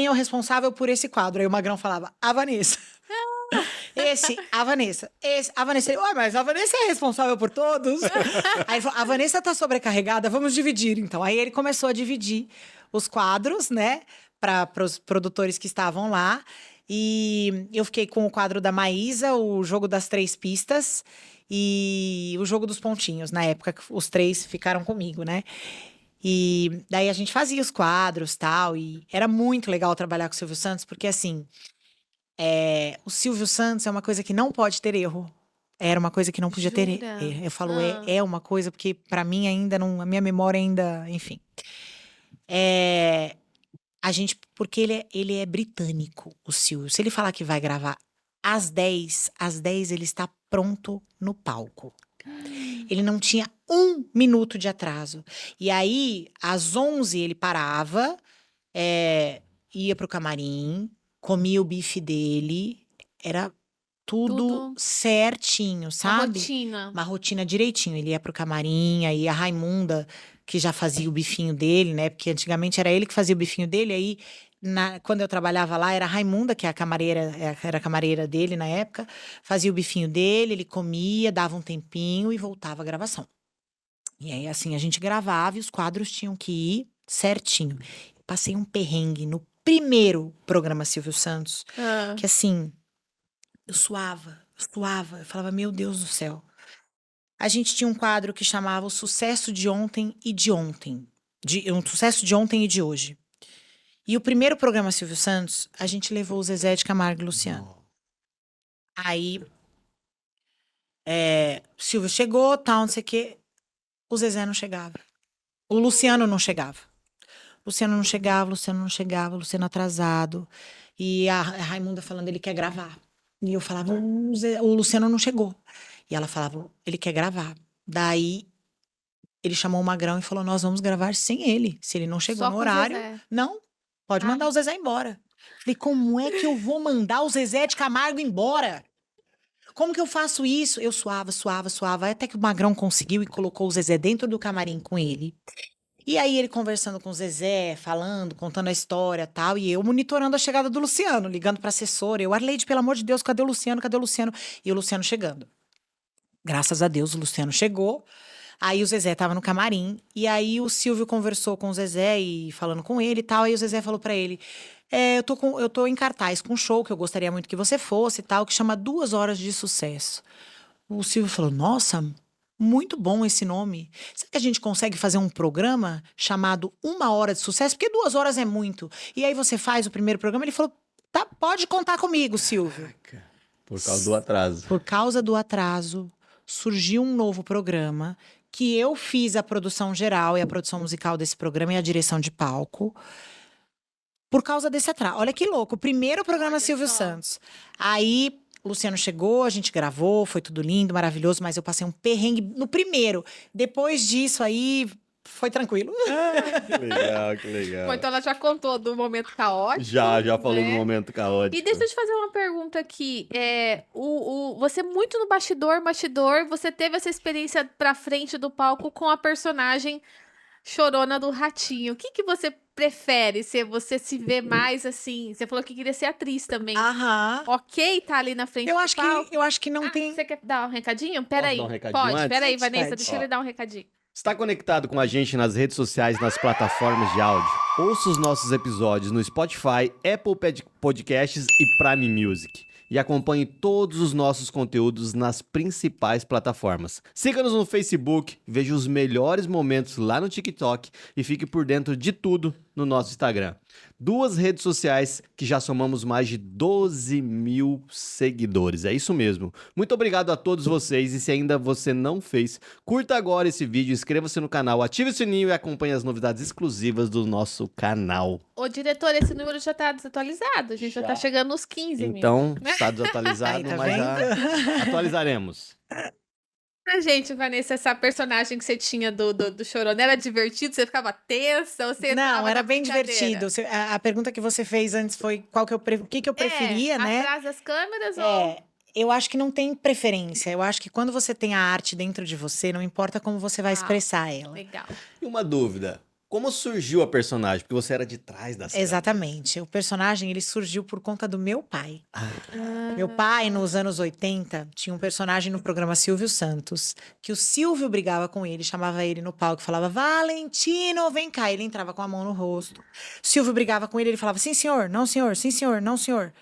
Speaker 3: é o responsável por esse quadro? Aí o Magrão falava, a Vanessa. A Vanessa. A Vanessa. Ué, mas a Vanessa é responsável por todos. Aí ele falou, a Vanessa tá sobrecarregada, vamos dividir então. Aí ele começou a dividir os quadros, né, para os produtores que estavam lá. E eu fiquei com o quadro da Maísa, o Jogo das Três Pistas e o Jogo dos Pontinhos. Na época, os três ficaram comigo, né? E daí a gente fazia os quadros tal. E era muito legal trabalhar com o Silvio Santos, porque assim, o Silvio Santos é uma coisa que não pode ter erro. Era uma coisa que não podia ter
Speaker 2: Jura?
Speaker 3: erro. Eu falo,
Speaker 2: Ah.
Speaker 3: é uma coisa, porque para mim ainda não. A minha memória ainda. Enfim. Porque ele é britânico, o Silvio. Se ele falar que vai gravar às 10 ele está pronto no palco. Ele não tinha 1 minuto de atraso. E aí, às 11 ele parava, ia pro camarim, comia o bife dele, era tudo
Speaker 2: Tudo.
Speaker 3: certinho,
Speaker 2: Uma
Speaker 3: sabe?
Speaker 2: rotina.
Speaker 3: Uma rotina direitinho. Ele ia pro camarim, aí a Raimunda, que já fazia o bifinho dele, né? Porque antigamente era ele que fazia o bifinho dele, aí quando eu trabalhava lá, era a Raimunda, que é a camareira, era a camareira dele na época, fazia o bifinho dele, ele comia, dava um tempinho e voltava a gravação. E aí, assim, a gente gravava e os quadros tinham que ir certinho. Passei um perrengue no primeiro programa Silvio Santos,
Speaker 2: Ah,
Speaker 3: que assim, eu suava. Eu falava, meu Deus do céu. A gente tinha um quadro que chamava O Sucesso de Ontem e de Ontem. Um sucesso de ontem e de hoje. E o primeiro programa Silvio Santos, a gente levou o Zezé de Camargo e Luciano. Aí, o Silvio chegou, tal, não sei o quê. O Zezé não chegava. O Luciano não chegava. Luciano não chegava, Luciano não chegava, Luciano atrasado. E a Raimunda falando, ele quer gravar. E eu falava, o Luciano não chegou. E ela falava, ele quer gravar. Daí, ele chamou o Magrão e falou, nós vamos gravar sem ele. Se ele não chegou
Speaker 2: só
Speaker 3: no
Speaker 2: com o
Speaker 3: horário,
Speaker 2: Zezé.
Speaker 3: não, pode
Speaker 2: Ai.
Speaker 3: mandar o Zezé embora. Falei, como é que eu vou mandar o Zezé de Camargo embora? Como que eu faço isso? Eu suava. Até que o Magrão conseguiu e colocou o Zezé dentro do camarim com ele. E aí ele conversando com o Zezé, falando, contando a história e tal. E eu monitorando a chegada do Luciano, ligando pra assessora. Eu, Arleide, pelo amor de Deus, cadê o Luciano? Cadê o Luciano? E o Luciano chegando. Graças a Deus, o Luciano chegou. Aí o Zezé tava no camarim. E aí o Silvio conversou com o Zezé e falando com ele e tal. Aí o Zezé falou pra ele: eu tô em cartaz com um show que eu gostaria muito que você fosse e tal, que chama 2 Horas de Sucesso. O Silvio falou: Nossa, muito bom esse nome. Será que a gente consegue fazer um programa chamado 1 Hora de Sucesso? Porque 2 horas é muito. E aí você faz o primeiro programa. Ele falou: Tá, pode contar comigo, Silvio.
Speaker 1: Por causa do atraso.
Speaker 3: Por causa do atraso, surgiu um novo programa que eu fiz a produção geral e a produção musical desse programa e a direção de palco. Por causa desse atraso. Olha que louco. O primeiro programa
Speaker 2: Olha
Speaker 3: Silvio
Speaker 2: só.
Speaker 3: Santos. Aí, o Luciano chegou, a gente gravou, foi tudo lindo, maravilhoso, mas eu passei um perrengue no primeiro. Depois disso aí, foi tranquilo.
Speaker 1: Que legal, que
Speaker 2: Bom,
Speaker 1: legal.
Speaker 2: então ela já contou do momento caótico.
Speaker 1: Já falou do
Speaker 2: né?
Speaker 1: momento caótico.
Speaker 2: E deixa eu te fazer uma pergunta aqui. Você muito no bastidor, você teve essa experiência pra frente do palco com a personagem Chorona do Ratinho. O que que você prefere? Se você se vê mais assim? Você falou que queria ser atriz também.
Speaker 3: Aham.
Speaker 2: Ok, tá ali na frente
Speaker 3: Eu
Speaker 2: do
Speaker 3: acho
Speaker 2: palco.
Speaker 3: eu acho que não tem.
Speaker 2: Você quer dar um recadinho?
Speaker 1: Posso
Speaker 2: Peraí.
Speaker 1: dar um recadinho
Speaker 2: Pode,
Speaker 1: antes?
Speaker 2: peraí,
Speaker 3: Pode,
Speaker 2: Vanessa,
Speaker 3: pode.
Speaker 2: deixa ele dar um recadinho.
Speaker 1: Está conectado com a gente nas redes sociais, nas plataformas de áudio? Ouça os nossos episódios no Spotify, Apple Podcasts e Prime Music. E acompanhe todos os nossos conteúdos nas principais plataformas. Siga-nos no Facebook, veja os melhores momentos lá no TikTok e fique por dentro de tudo no nosso Instagram. 2 redes sociais que já somamos mais de 12 mil seguidores. É isso mesmo. Muito obrigado a todos vocês e se ainda você não fez, curta agora esse vídeo, inscreva-se no canal, ative o sininho e acompanhe as novidades exclusivas do nosso canal.
Speaker 2: Ô, diretor, esse número já tá desatualizado. A gente já tá chegando nos 15 mil.
Speaker 1: Então, está desatualizado,
Speaker 3: Aí, tá
Speaker 1: mas já atualizaremos.
Speaker 2: Pra gente, Vanessa, essa personagem que você tinha do Chorona, era divertido? Você ficava tensa? Ou você
Speaker 3: Não,
Speaker 2: entrava
Speaker 3: era
Speaker 2: na
Speaker 3: bem
Speaker 2: brincadeira?
Speaker 3: divertido. A pergunta que você fez antes foi o que que eu preferia, né?
Speaker 2: Atrás das câmeras ou...
Speaker 3: É, eu acho que não tem preferência. Eu acho que quando você tem a arte dentro de você, não importa como você vai
Speaker 2: Ah,
Speaker 3: expressar ela.
Speaker 2: Legal.
Speaker 1: E uma dúvida, como surgiu a personagem? Porque você era de trás das câmeras.
Speaker 3: Exatamente. O personagem, ele surgiu por conta do meu pai.
Speaker 2: Ah,
Speaker 3: Meu pai, nos anos 80, tinha um personagem no programa Silvio Santos, que o Silvio brigava com ele, chamava ele no palco, falava, Valentino, vem cá. Ele entrava com a mão no rosto. Silvio brigava com ele, ele falava, sim, senhor, não, senhor, sim, senhor, não, senhor.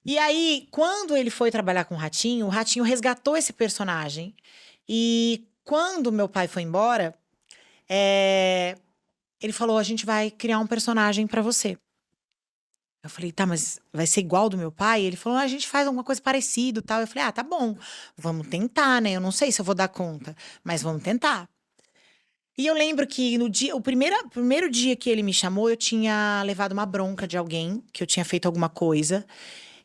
Speaker 3: E aí, quando ele foi trabalhar com o Ratinho resgatou esse personagem. E quando meu pai foi embora, ele falou, a gente vai criar um personagem pra você. Eu falei, tá, mas vai ser igual ao do meu pai? Ele falou, a gente faz alguma coisa parecida e tal. Eu falei, tá bom, vamos tentar, né? Eu não sei se eu vou dar conta, mas vamos tentar. E eu lembro que no dia, primeiro dia que ele me chamou, eu tinha levado uma bronca de alguém, que eu tinha feito alguma coisa.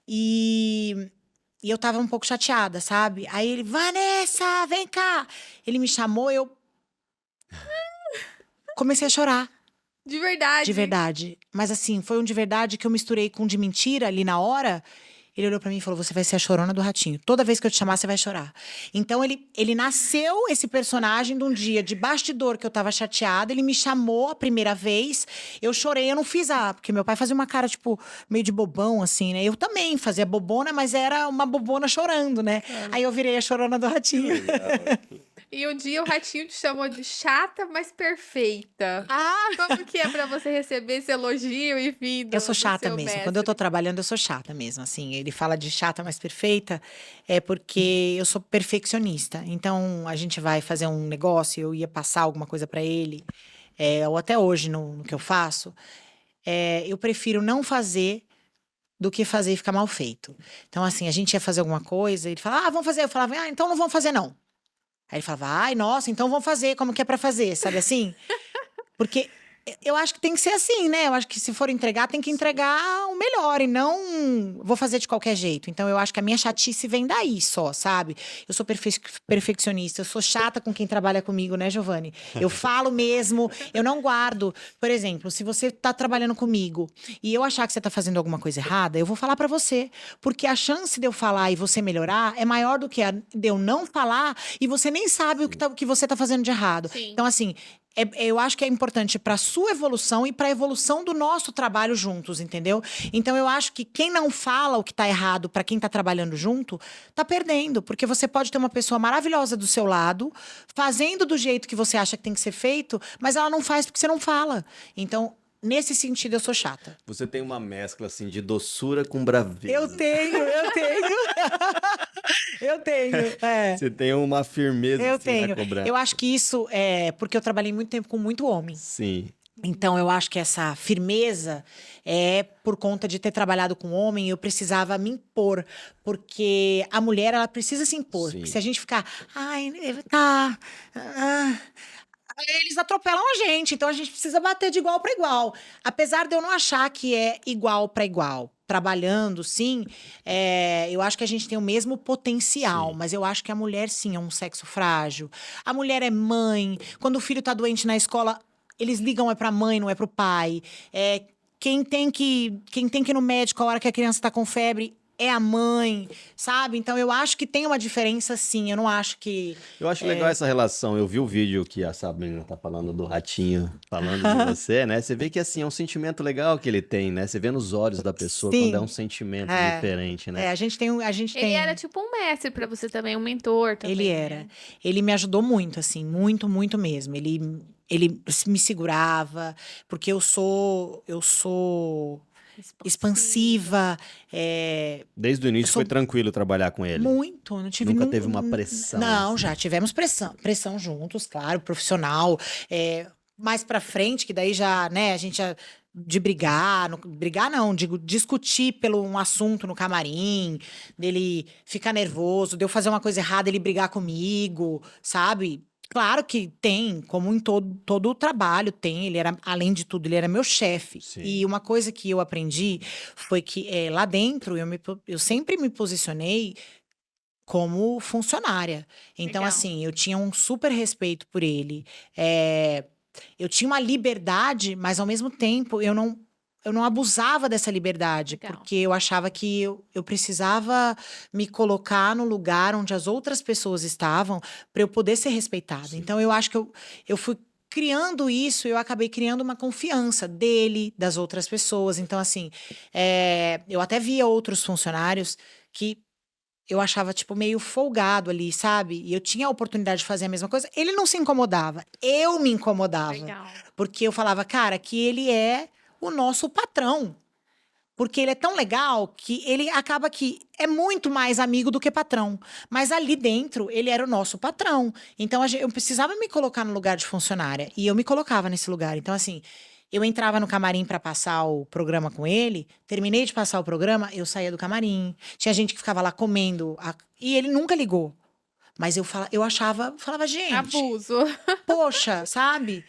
Speaker 3: E eu tava um pouco chateada, sabe? Aí ele, Vanessa, vem cá! Ele me chamou, eu comecei a chorar.
Speaker 2: De verdade.
Speaker 3: De verdade. Mas assim, foi um de verdade que eu misturei com um de mentira ali na hora. Ele olhou pra mim e falou: você vai ser a chorona do Ratinho. Toda vez que eu te chamar, você vai chorar. Então, ele nasceu esse personagem de um dia de bastidor que eu tava chateada. Ele me chamou a primeira vez. Eu chorei, eu não fiz porque meu pai fazia uma cara, tipo, meio de bobão, assim, né? Eu também fazia bobona, mas era uma bobona chorando, né? Aí eu virei a chorona do Ratinho.
Speaker 2: E um dia o Ratinho te chamou de chata, mas perfeita.
Speaker 3: Ah!
Speaker 2: Como que é pra você receber esse elogio, enfim,
Speaker 3: Eu sou
Speaker 2: do
Speaker 3: chata
Speaker 2: seu
Speaker 3: mesmo. Quando eu tô
Speaker 2: mestre?
Speaker 3: trabalhando, eu sou chata mesmo, assim. Ele fala de chata, mas perfeita, é porque eu sou perfeccionista. Então, a gente vai fazer um negócio, eu ia passar alguma coisa pra ele, ou até hoje no que eu faço, eu prefiro não fazer do que fazer e ficar mal feito. Então, assim, a gente ia fazer alguma coisa, ele falava, vamos fazer. Eu falava, então não vamos fazer, não. Aí ele falava, ai, nossa, então vamos fazer, como que é pra fazer, sabe assim? Porque eu acho que tem que ser assim, né? Eu acho que se for entregar, tem que entregar o melhor e não vou fazer de qualquer jeito. Então eu acho que a minha chatice vem daí só, sabe? Eu sou perfeccionista, eu sou chata com quem trabalha comigo, né, Giovanni? Eu falo mesmo, eu não guardo. Por exemplo, se você tá trabalhando comigo e eu achar que você tá fazendo alguma coisa errada, eu vou falar pra você, porque a chance de eu falar e você melhorar é maior do que a de eu não falar e você nem sabe o que você tá fazendo de errado.
Speaker 2: Sim.
Speaker 3: Então assim, eu acho que é importante para sua evolução e para a evolução do nosso trabalho juntos, entendeu? Então eu acho que quem não fala o que tá errado para quem tá trabalhando junto, tá perdendo, porque você pode ter uma pessoa maravilhosa do seu lado, fazendo do jeito que você acha que tem que ser feito, mas ela não faz porque você não fala. Então, nesse sentido, eu sou chata.
Speaker 1: Você tem uma mescla, assim, de doçura com braveza.
Speaker 3: Eu tenho. Eu tenho,
Speaker 1: Você tem uma firmeza,
Speaker 3: Eu
Speaker 1: assim,
Speaker 3: tenho.
Speaker 1: na cobrança.
Speaker 3: Eu acho que isso é porque eu trabalhei muito tempo com muito homem.
Speaker 1: Sim.
Speaker 3: Então, eu acho que essa firmeza é por conta de ter trabalhado com homem, eu precisava me impor. Porque a mulher, ela precisa se impor.
Speaker 1: Sim.
Speaker 3: Porque se a gente ficar, ai, tá. Eles atropelam a gente, então a gente precisa bater de igual para igual. Apesar de eu não achar que é igual para igual. Trabalhando, sim, eu acho que a gente tem o mesmo potencial,
Speaker 1: Sim.
Speaker 3: mas eu acho que a mulher, sim, é um sexo frágil. A mulher é mãe. Quando o filho tá doente na escola, eles ligam pra mãe, não é pro pai. Quem tem que ir no médico a hora que a criança tá com febre é a mãe, sabe? Então eu acho que tem uma diferença, sim. Eu não acho que.
Speaker 1: Eu acho legal essa relação. Eu vi o vídeo que a Sabrina tá falando do Ratinho, falando de você, né? Você vê que, assim, é um sentimento legal que ele tem, né? Você vê nos olhos da pessoa
Speaker 3: Sim.
Speaker 1: quando é um sentimento diferente, né?
Speaker 3: A gente tem.
Speaker 2: Ele era tipo um mestre pra você também, um mentor também.
Speaker 3: Ele era.
Speaker 2: Né?
Speaker 3: Ele me ajudou muito, assim, muito, muito mesmo. Ele me segurava, porque eu sou expansiva.
Speaker 1: Desde o início
Speaker 3: eu sou
Speaker 1: foi tranquilo trabalhar com ele.
Speaker 3: Muito, não tive
Speaker 1: Nunca teve uma pressão,
Speaker 3: Não,
Speaker 1: assim.
Speaker 3: já tivemos pressão juntos, claro, profissional. Mais pra frente, que daí já, né, a gente já de brigar não, digo, discutir pelo um assunto no camarim, dele ficar nervoso, de eu fazer uma coisa errada, ele brigar comigo, sabe? Claro que tem, como em todo o trabalho tem, ele era, além de tudo, ele era meu chefe.
Speaker 1: Sim.
Speaker 3: E uma coisa que eu aprendi foi que lá dentro eu sempre me posicionei como funcionária. Então,
Speaker 2: Legal.
Speaker 3: assim, eu tinha um super respeito por ele. Eu tinha uma liberdade, mas ao mesmo tempo eu não abusava dessa liberdade,
Speaker 2: Legal.
Speaker 3: porque eu achava que eu precisava me colocar no lugar onde as outras pessoas estavam para eu poder ser respeitada.
Speaker 1: Sim.
Speaker 3: Então, eu acho que eu fui criando isso, eu acabei criando uma confiança dele, das outras pessoas. Então, assim, eu até via outros funcionários que eu achava, tipo, meio folgado ali, sabe? E eu tinha a oportunidade de fazer a mesma coisa. Ele não se incomodava. Eu me incomodava.
Speaker 2: Legal.
Speaker 3: Porque eu falava, cara, que ele é o nosso patrão. Porque ele é tão legal que ele acaba que é muito mais amigo do que patrão. Mas ali dentro, ele era o nosso patrão. Então, eu precisava me colocar no lugar de funcionária. E eu me colocava nesse lugar. Então, assim, eu entrava no camarim para passar o programa com ele. Terminei de passar o programa, eu saía do camarim. Tinha gente que ficava lá comendo. E ele nunca ligou. Mas eu falava, gente,
Speaker 2: Abuso.
Speaker 3: poxa, sabe?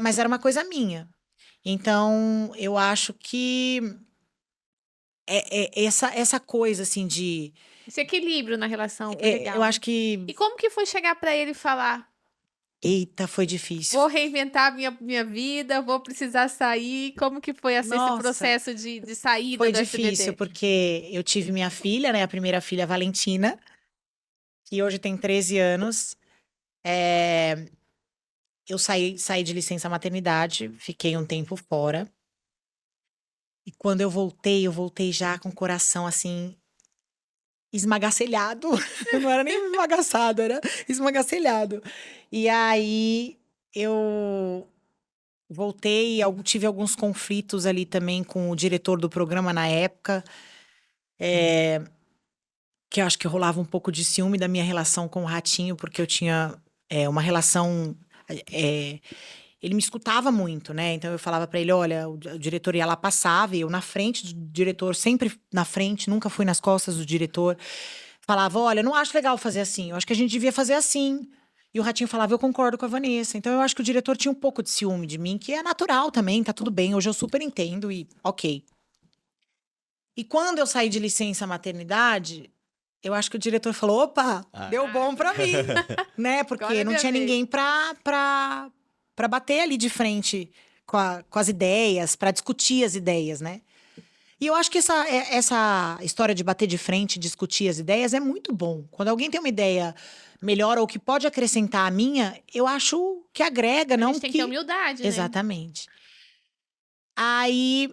Speaker 3: Mas era uma coisa minha. Então, eu acho que essa coisa, assim, de.
Speaker 2: Esse equilíbrio na relação, foi legal.
Speaker 3: Eu acho que.
Speaker 2: E como que foi chegar pra ele e falar?
Speaker 3: Eita, foi difícil.
Speaker 2: Vou reinventar minha vida, vou precisar sair. Como que foi esse
Speaker 3: Nossa,
Speaker 2: processo de saída
Speaker 3: foi
Speaker 2: do
Speaker 3: difícil,
Speaker 2: SBT?
Speaker 3: porque eu tive minha filha, né? A primeira filha, a Valentina, que hoje tem 13 anos. Eu saí de licença maternidade, fiquei um tempo fora. E quando eu voltei já com o coração assim, esmagacelhado. Não era nem esmagaçado, era esmagacelhado. E aí eu voltei, tive alguns conflitos ali também com o diretor do programa na época, que eu acho que rolava um pouco de ciúme da minha relação com o Ratinho, porque eu tinha uma relação. é, Ele me escutava muito, né? Então eu falava pra ele, olha, o diretor ia lá, passava, e eu na frente do diretor, sempre na frente, nunca fui nas costas do diretor. Falava, olha, não acho legal fazer assim, eu acho que a gente devia fazer assim. E o Ratinho falava, eu concordo com a Vanessa. Então eu acho que o diretor tinha um pouco de ciúme de mim, que é natural também, tá tudo bem. Hoje eu super entendo e ok. E quando eu saí de licença maternidade, eu acho que o diretor falou, opa, deu bom pra mim, né?
Speaker 2: Agora
Speaker 3: Porque
Speaker 2: é
Speaker 3: não
Speaker 2: minha
Speaker 3: tinha
Speaker 2: vez.
Speaker 3: ninguém pra bater ali de frente com as ideias, pra discutir as ideias, né? E eu acho que essa história de bater de frente, discutir as ideias é muito bom. Quando alguém tem uma ideia melhor ou que pode acrescentar a minha, eu acho que agrega,
Speaker 2: A
Speaker 3: não
Speaker 2: gente tem que ter
Speaker 3: que.
Speaker 2: humildade, né?
Speaker 3: Exatamente. Aí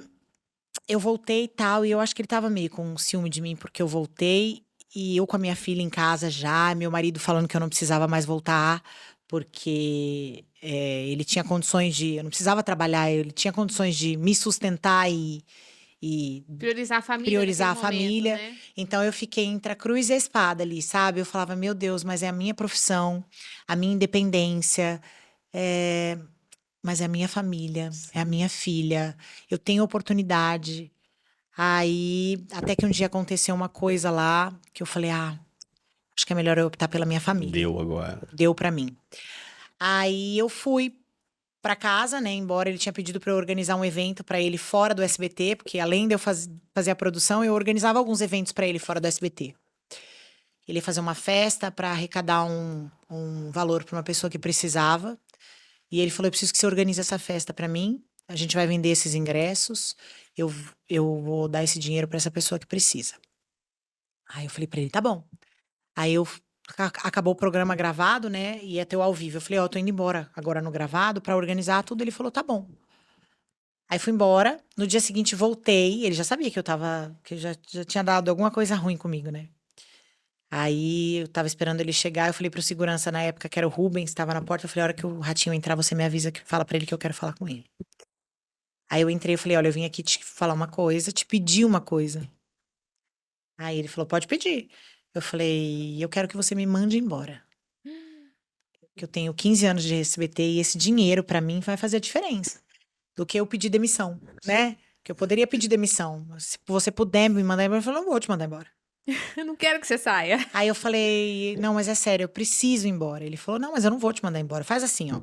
Speaker 3: eu voltei e tal, e eu acho que ele tava meio com ciúme de mim, porque eu voltei, e eu com a minha filha em casa já, meu marido falando que eu não precisava mais voltar, porque ele tinha condições de. Eu não precisava trabalhar, ele tinha condições de me sustentar e
Speaker 2: Priorizar a família
Speaker 3: priorizar a
Speaker 2: naquele momento,
Speaker 3: família.
Speaker 2: né?
Speaker 3: Então eu fiquei entre a cruz e a espada ali, sabe? Eu falava, meu Deus, mas é a minha profissão, a minha independência, mas é a minha família, é a minha filha. Eu tenho oportunidade. Aí, até que um dia aconteceu uma coisa lá que eu falei, acho que é melhor eu optar pela minha família.
Speaker 1: Deu agora.
Speaker 3: Deu pra mim. Aí eu fui pra casa, né? Embora ele tinha pedido pra eu organizar um evento pra ele fora do SBT, porque além de eu fazer a produção, eu organizava alguns eventos pra ele fora do SBT. Ele ia fazer uma festa pra arrecadar um valor pra uma pessoa que precisava. E ele falou: eu preciso que você organize essa festa pra mim. A gente vai vender esses ingressos. Eu, eu vou dar esse dinheiro pra essa pessoa que precisa. Aí eu falei pra ele: tá bom. Aí acabou o programa gravado, né? E ia ter o ao vivo. Eu falei: ó, eu tô indo embora agora no gravado pra organizar tudo. Ele falou: tá bom. Aí fui embora. No dia seguinte voltei. Ele já sabia que que eu já tinha dado alguma coisa ruim comigo, né? Aí eu tava esperando ele chegar. Eu falei pro segurança na época, que era o Rubens, tava na porta. Eu falei: a hora que o Ratinho entrar, você me avisa, que fala pra ele que eu quero falar com ele. Aí eu entrei e falei: olha, eu vim aqui te falar uma coisa, te pedir uma coisa. Aí ele falou: pode pedir. Eu falei: eu quero que você me mande embora. Que eu tenho 15 anos de SBT e esse dinheiro pra mim vai fazer a diferença. Do que eu pedir demissão, né? Que eu poderia pedir demissão. Se você puder me mandar embora, eu falei: não vou te mandar embora.
Speaker 2: Eu não quero que você saia.
Speaker 3: Aí eu falei: não, mas é sério, eu preciso ir embora. Ele falou: não, mas eu não vou te mandar embora. Faz assim, ó.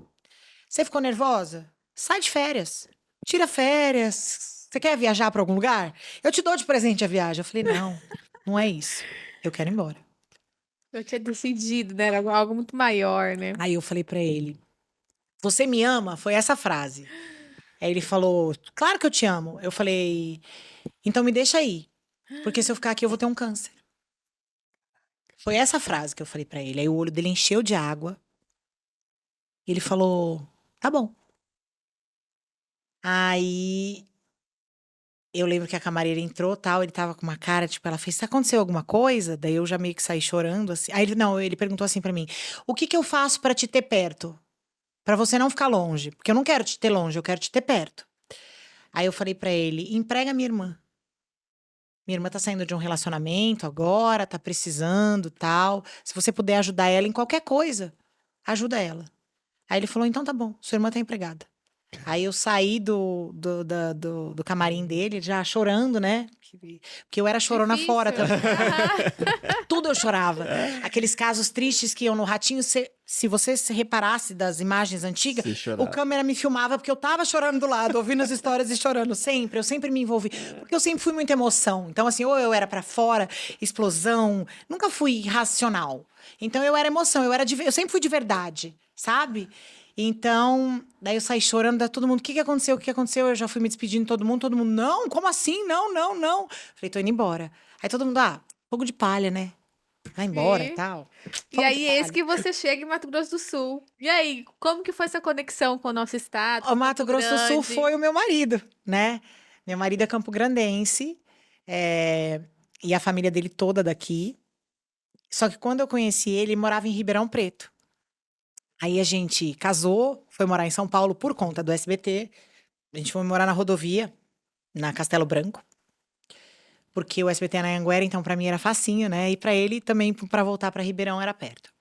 Speaker 3: Você ficou nervosa? Sai de férias. Tira férias. Você quer viajar pra algum lugar? Eu te dou de presente a viagem. Eu falei: não, não é isso. Eu quero ir embora.
Speaker 2: Eu tinha decidido, né? Era algo muito maior, né?
Speaker 3: Aí eu falei pra ele: você me ama? Foi essa frase. Aí ele falou: claro que eu te amo. Eu falei: então me deixa aí. Porque se eu ficar aqui, eu vou ter um câncer. Foi essa frase que eu falei pra ele. Aí o olho dele encheu de água. E ele falou: tá bom. Aí eu lembro que a camareira entrou, tal, ele tava com uma cara, tipo, ela fez: aconteceu alguma coisa? Daí eu já meio que saí chorando, assim. Aí ele perguntou assim pra mim: o que que eu faço pra te ter perto? Pra você não ficar longe. Porque eu não quero te ter longe, eu quero te ter perto. Aí eu falei pra ele: emprega minha irmã. Minha irmã tá saindo de um relacionamento agora, tá precisando, tal. Se você puder ajudar ela em qualquer coisa, ajuda ela. Aí ele falou: então tá bom, sua irmã tá empregada. Aí eu saí do camarim dele já chorando, né? Porque eu era chorona
Speaker 2: Difícil.
Speaker 3: fora também.
Speaker 2: Aham.
Speaker 3: Tudo eu chorava. Aqueles casos tristes que eu no Ratinho, se você se reparasse das imagens antigas,
Speaker 1: Você
Speaker 3: o
Speaker 1: chorava.
Speaker 3: câmera me filmava porque eu tava chorando do lado, ouvindo as histórias e chorando sempre. Eu sempre me envolvi. Porque eu sempre fui muita emoção. Então, assim, ou eu era pra fora, explosão. Nunca fui racional. Então, eu era emoção. Eu sempre fui de verdade, sabe? Então, daí eu saí chorando, daí todo mundo, o que aconteceu? O que aconteceu? Eu já fui me despedindo de todo mundo, não, como assim? Não, não, não. Falei, tô indo embora. Aí todo mundo, fogo de palha, né? Vai embora e
Speaker 2: E,
Speaker 3: tal.
Speaker 2: e
Speaker 3: Fogo de
Speaker 2: aí, eis
Speaker 3: palha.
Speaker 2: que você chega em Mato Grosso do Sul. E aí, como que foi essa conexão com o nosso estado,
Speaker 3: O
Speaker 2: com
Speaker 3: Mato
Speaker 2: Campo
Speaker 3: Grosso do Sul
Speaker 2: Grande?
Speaker 3: foi o meu marido, né? Meu marido é campograndense, e a família dele toda daqui. Só que quando eu conheci ele, ele morava em Ribeirão Preto. Aí a gente casou, foi morar em São Paulo por conta do SBT. A gente foi morar na rodovia, na Castelo Branco. Porque o SBT é na Anhanguera, então pra mim era facinho, né? E pra ele também, pra voltar pra Ribeirão, era perto.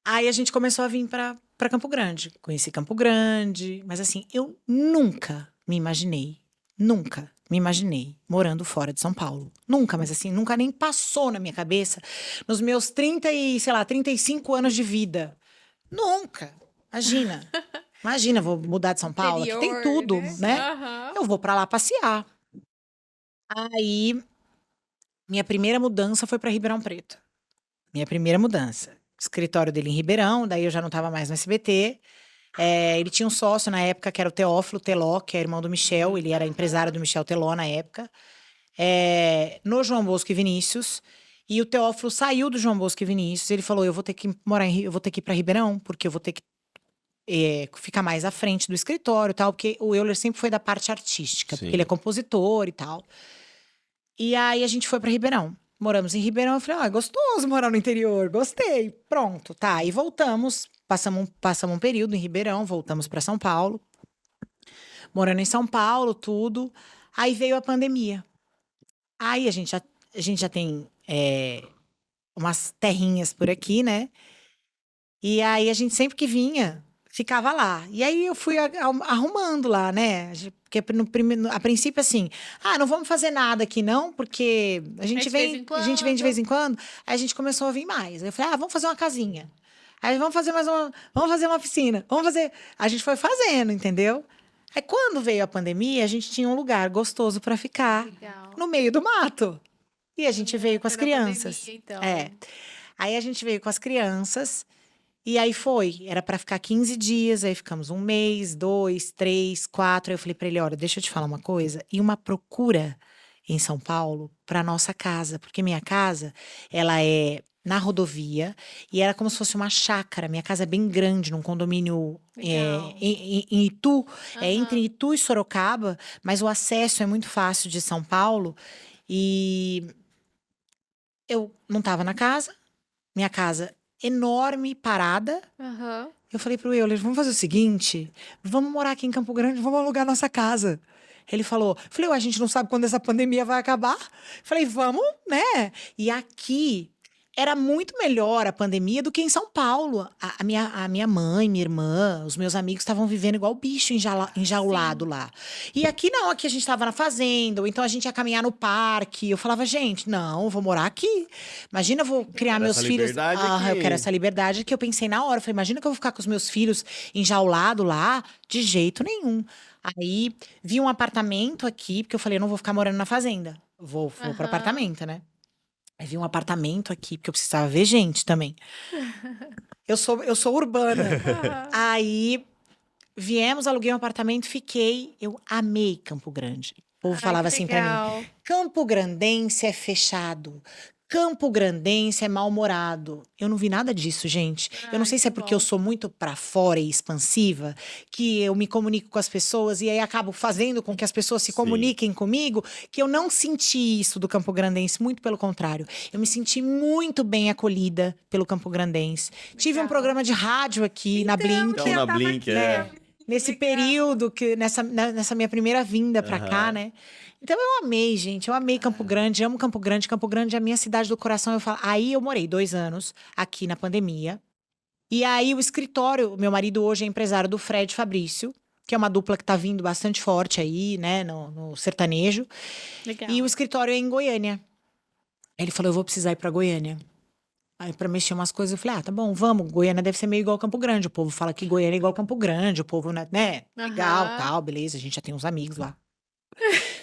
Speaker 3: Aí a gente começou a vir pra Campo Grande. Conheci Campo Grande, mas assim, eu nunca me imaginei morando fora de São Paulo. Nunca, mas assim, nunca nem passou na minha cabeça nos meus 35 anos de vida. Nunca. Imagina. Imagina, vou mudar de São Paulo, aqui tem
Speaker 2: Interior,
Speaker 3: tudo,
Speaker 2: né?
Speaker 3: né?
Speaker 2: Aham.
Speaker 3: Eu vou pra lá passear. Aí, minha primeira mudança foi pra Ribeirão Preto. Minha primeira mudança. Escritório dele em Ribeirão, daí eu já não estava mais no SBT. Ele tinha um sócio na época que era o Teófilo Teló, que é irmão do Michel, ele era empresário do Michel Teló na época. No João Bosco e Vinícius. E o Teófilo saiu do João Bosco e Vinícius. Ele falou: eu vou ter que eu vou ter que ir para Ribeirão, porque eu vou ter que ficar mais à frente do escritório e tal, porque o Euler sempre foi da parte artística, porque
Speaker 1: Sim.
Speaker 3: ele é compositor e tal. E aí a gente foi pra Ribeirão. Moramos em Ribeirão. Eu falei, é gostoso morar no interior, gostei. Pronto, tá. Aí voltamos, passamos um período em Ribeirão, voltamos pra São Paulo. Morando em São Paulo, tudo. Aí veio a pandemia. Aí a gente já tem umas terrinhas por aqui, né? E aí a gente sempre que vinha, ficava lá. E aí eu fui arrumando lá, né? Porque a princípio, assim, não vamos fazer nada aqui, não, porque a gente
Speaker 2: de vez
Speaker 3: vem,
Speaker 2: em
Speaker 3: a gente vem de
Speaker 2: quando.
Speaker 3: vez em quando. Aí a gente começou a vir mais. Aí eu falei, vamos fazer uma casinha. Aí vamos fazer vamos fazer uma piscina. Vamos fazer. A gente foi fazendo, entendeu? Aí quando veio a pandemia, a gente tinha um lugar gostoso para ficar
Speaker 2: Legal.
Speaker 3: no meio do mato. E a gente veio com as
Speaker 2: Foi na pandemia,
Speaker 3: crianças.
Speaker 2: então.
Speaker 3: Aí a gente veio com as crianças. E aí era pra ficar 15 dias, aí ficamos 1 mês, 2, 3, 4. Aí eu falei pra ele, olha, deixa eu te falar uma coisa. E uma procura em São Paulo pra nossa casa, porque minha casa, ela é na rodovia e era como se fosse uma chácara. Minha casa é bem grande, num condomínio
Speaker 2: Legal.
Speaker 3: em Itu,
Speaker 2: Aham.
Speaker 3: entre Itu e Sorocaba, mas o acesso é muito fácil de São Paulo. E eu não tava na casa, minha casa enorme, parada.
Speaker 2: Aham.
Speaker 3: Eu falei pro Euler, vamos fazer o seguinte, vamos morar aqui em Campo Grande, vamos alugar nossa casa. Ele falou, falei, a gente não sabe quando essa pandemia vai acabar. Falei, vamos, né? E aqui era muito melhor a pandemia do que em São Paulo. A minha mãe, minha irmã, os meus amigos estavam vivendo igual bicho enjaulado lá. E aqui não, aqui a gente estava na fazenda, ou então a gente ia caminhar no parque. Eu falava, gente, não, eu vou morar aqui. Imagina, eu vou criar
Speaker 1: Quero
Speaker 3: meus
Speaker 1: essa
Speaker 3: filhos.
Speaker 1: liberdade
Speaker 3: Eu
Speaker 1: aqui.
Speaker 3: quero essa liberdade que eu pensei na hora. Eu falei, imagina que eu vou ficar com os meus filhos enjaulado lá? De jeito nenhum. Aí vi um apartamento aqui, porque eu falei, eu não vou ficar morando na fazenda. Vou pro
Speaker 2: Aham.
Speaker 3: apartamento, né? Aí vi um apartamento aqui, porque eu precisava ver gente também. Eu sou urbana.
Speaker 2: Aham.
Speaker 3: Aí viemos, aluguei um apartamento, fiquei. Eu amei Campo Grande. O povo
Speaker 2: Ai,
Speaker 3: falava
Speaker 2: que
Speaker 3: assim pra mim:
Speaker 2: legal.
Speaker 3: Campo Grandense é fechado. Campo Grandense é mal-humorado. Eu não vi nada disso, gente. Eu não
Speaker 2: Ai,
Speaker 3: sei se é
Speaker 2: que
Speaker 3: porque
Speaker 2: bom.
Speaker 3: eu sou muito pra fora e expansiva, que eu me comunico com as pessoas e aí acabo fazendo com que as pessoas se
Speaker 1: Sim.
Speaker 3: comuniquem comigo, que eu não senti isso do Campo Grandense, muito pelo contrário. Eu me senti muito bem acolhida pelo Campo Grandense. Tive um
Speaker 2: Legal.
Speaker 3: programa de rádio aqui na Blink.
Speaker 1: Então, na Blink,
Speaker 3: Nesse
Speaker 2: Legal.
Speaker 3: período, nessa minha primeira vinda pra cá,
Speaker 1: Aham.
Speaker 3: né? Então eu amei, gente. Eu amei Campo Grande, amo Campo Grande. Campo Grande é a minha cidade do coração. Aí eu morei 2 anos aqui na pandemia. E aí, o escritório, meu marido hoje é empresário do Fred Fabrício, que é uma dupla que tá vindo bastante forte aí, né, no sertanejo.
Speaker 2: Legal.
Speaker 3: E o escritório é em Goiânia. Ele falou, eu vou precisar ir pra Goiânia. Aí, pra mexer umas coisas, eu falei, tá bom, vamos. Goiânia deve ser meio igual Campo Grande. O povo fala que Goiânia é igual Campo Grande. O povo, né? Legal,
Speaker 2: Aham.
Speaker 3: tal, beleza. A gente já tem uns amigos lá.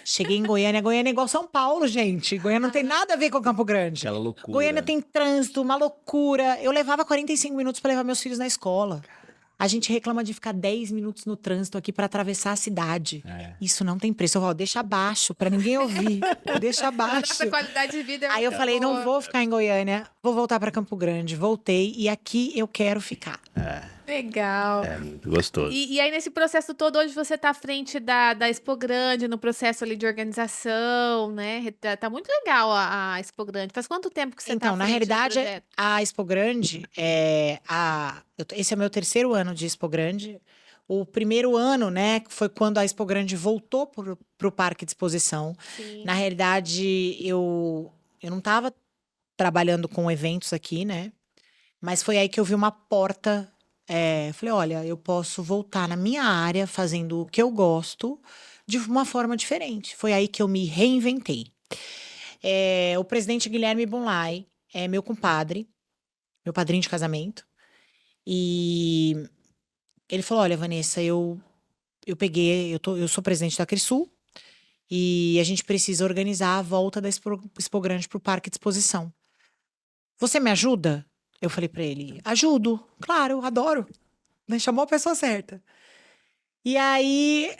Speaker 3: Cheguei em Goiânia. Goiânia é igual São Paulo, gente. Goiânia não tem nada a ver com Campo Grande.
Speaker 1: Aquela loucura.
Speaker 3: Goiânia tem trânsito, uma loucura. Eu levava 45 minutos pra levar meus filhos na escola. A gente reclama de ficar 10 minutos no trânsito aqui pra atravessar a cidade. Isso não tem preço. Eu falo, deixa abaixo, pra ninguém ouvir. Deixa abaixo.
Speaker 2: Nossa qualidade de vida é
Speaker 3: Aí eu
Speaker 2: muito
Speaker 3: falei, não
Speaker 2: boa.
Speaker 3: vou ficar em Goiânia, vou voltar pra Campo Grande. Voltei e aqui eu quero ficar.
Speaker 2: Legal.
Speaker 1: É muito gostoso.
Speaker 2: E aí, nesse processo todo, hoje você tá à frente da Expo Grande, no processo ali de organização, né? Tá muito legal a Expo Grande. Faz quanto tempo que você tá
Speaker 3: Então,
Speaker 2: à
Speaker 3: na
Speaker 2: frente do
Speaker 3: realidade,
Speaker 2: projeto?
Speaker 3: a Expo Grande esse é o meu terceiro ano de Expo Grande. O primeiro ano, né, foi quando a Expo Grande voltou pro Parque de Exposição.
Speaker 2: Sim.
Speaker 3: Na realidade, eu não estava trabalhando com eventos aqui, né? Mas foi aí que eu vi uma porta. Falei, olha, eu posso voltar na minha área fazendo o que eu gosto de uma forma diferente. Foi aí que eu me reinventei. O presidente Guilherme Bonlai é meu compadre, meu padrinho de casamento. E ele falou: olha, Vanessa, eu sou presidente da Crisul e a gente precisa organizar a volta da Expo Grande para o Parque de Exposição. Você me ajuda? Eu falei pra ele: ajudo, claro, adoro. Né, chamou a pessoa certa. E aí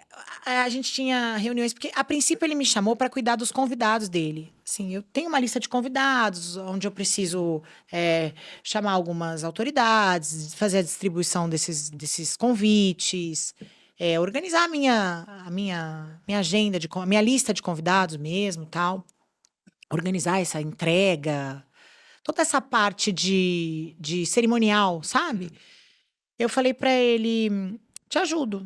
Speaker 3: a gente tinha reuniões, porque a princípio ele me chamou para cuidar dos convidados dele. Assim, eu tenho uma lista de convidados, onde eu preciso chamar algumas autoridades, fazer a distribuição desses convites, organizar a minha agenda, a minha lista de convidados mesmo, tal. Organizar essa entrega, toda essa parte de cerimonial, sabe? Eu falei para ele, te ajudo.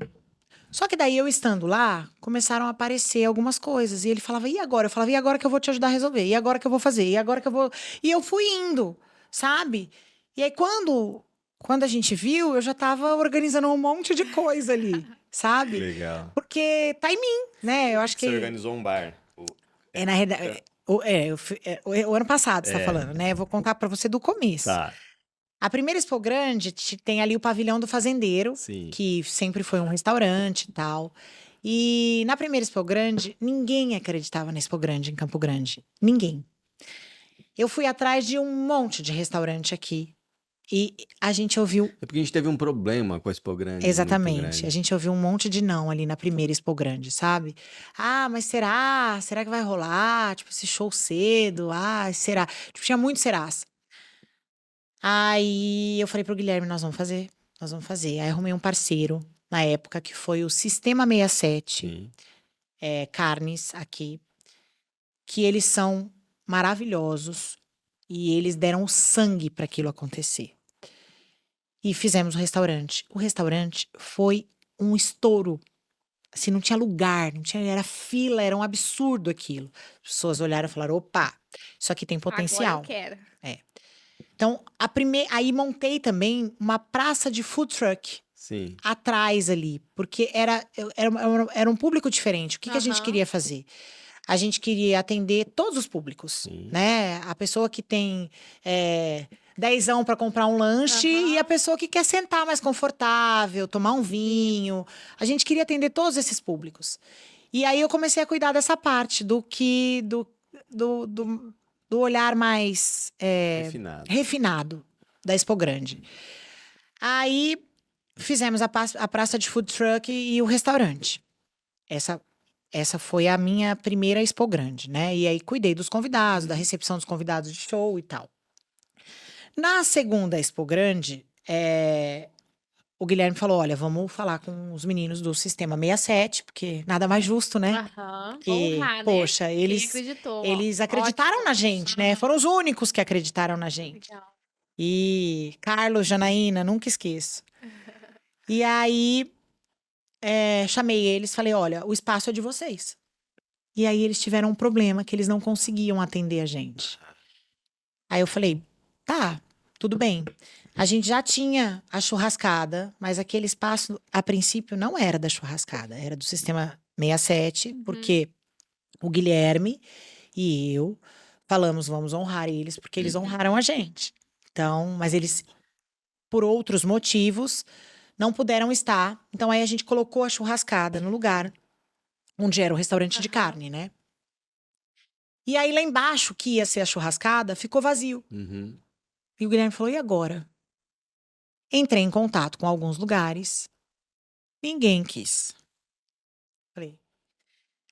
Speaker 3: Só que daí eu estando lá, começaram a aparecer algumas coisas. E ele falava, e agora? Eu falava, e agora que eu vou te ajudar a resolver? E agora que eu vou fazer? E agora que eu vou. E eu fui indo, sabe? E aí, quando a gente viu, eu já tava organizando um monte de coisa ali, sabe?
Speaker 1: Legal.
Speaker 3: Porque tá em mim, né? Eu acho que.
Speaker 1: Você organizou um bar.
Speaker 3: Na realidade. O ano passado, você tá falando, né? Eu vou contar pra você do começo.
Speaker 1: Tá.
Speaker 3: A primeira Expo Grande tem ali o pavilhão do fazendeiro,
Speaker 1: Sim.
Speaker 3: que sempre foi um restaurante e tal. E na primeira Expo Grande, ninguém acreditava na Expo Grande em Campo Grande. Ninguém. Eu fui atrás de um monte de restaurante aqui. E a gente ouviu.
Speaker 1: É porque a gente teve um problema com a Expo Grande.
Speaker 3: Exatamente.
Speaker 1: Muito grande.
Speaker 3: A gente ouviu um monte de não ali na primeira Expo Grande, sabe? Ah, mas será? Será que vai rolar? Tipo, esse show cedo? Ah, será? Tipo, tinha muito serás. Aí eu falei pro Guilherme, nós vamos fazer. Aí arrumei um parceiro, na época, que foi o Sistema 67,
Speaker 1: Sim.
Speaker 3: Carnes, aqui. Que eles são maravilhosos. E eles deram o sangue para aquilo acontecer. E fizemos o restaurante. O restaurante foi um estouro. Assim, não tinha lugar, era fila, era um absurdo aquilo. As pessoas olharam e falaram, opa, isso aqui tem potencial.
Speaker 2: Agora eu quero.
Speaker 3: Então, aí montei também uma praça de food truck
Speaker 1: Sim.
Speaker 3: atrás ali, porque era um público diferente. O que a gente
Speaker 2: Aham.
Speaker 3: queria fazer? A gente queria atender todos os públicos,
Speaker 1: Sim.
Speaker 3: né? A pessoa que tem dezão para comprar um lanche e a pessoa que quer sentar mais confortável, tomar um vinho. A gente queria atender todos esses públicos. E aí eu comecei a cuidar dessa parte do olhar mais refinado da Expo Grande. Aí fizemos a praça de food truck e o restaurante. Essa foi a minha primeira Expo Grande, né? E aí cuidei dos convidados, da recepção dos convidados de show e tal. Na segunda Expo Grande, o Guilherme falou, olha, vamos falar com os meninos do Sistema 67, porque nada mais justo, né?
Speaker 2: Aham.
Speaker 3: Que,
Speaker 2: Honrar,
Speaker 3: poxa,
Speaker 2: né?
Speaker 3: eles
Speaker 2: Quem acreditou.
Speaker 3: eles acreditaram
Speaker 2: Ótimo.
Speaker 3: na gente, né? Foram os únicos que acreditaram na gente.
Speaker 2: Legal.
Speaker 3: E Carlos, Janaína, nunca esqueço. E aí, chamei eles, falei, olha, o espaço é de vocês. E aí eles tiveram um problema que eles não conseguiam atender a gente. Aí eu falei, tá, tudo bem. A gente já tinha a churrascada, mas aquele espaço, a princípio, não era da churrascada, era do Sistema 67, porque o Guilherme e eu falamos, vamos honrar eles, porque eles honraram a gente. Então, mas eles, por outros motivos, não puderam estar. Então, aí a gente colocou a churrascada no lugar onde era o restaurante de carne, né? E aí, lá embaixo, que ia ser a churrascada, ficou vazio.
Speaker 1: Uhum.
Speaker 3: E o Guilherme falou, e agora? Entrei em contato com alguns lugares. Ninguém quis. Falei,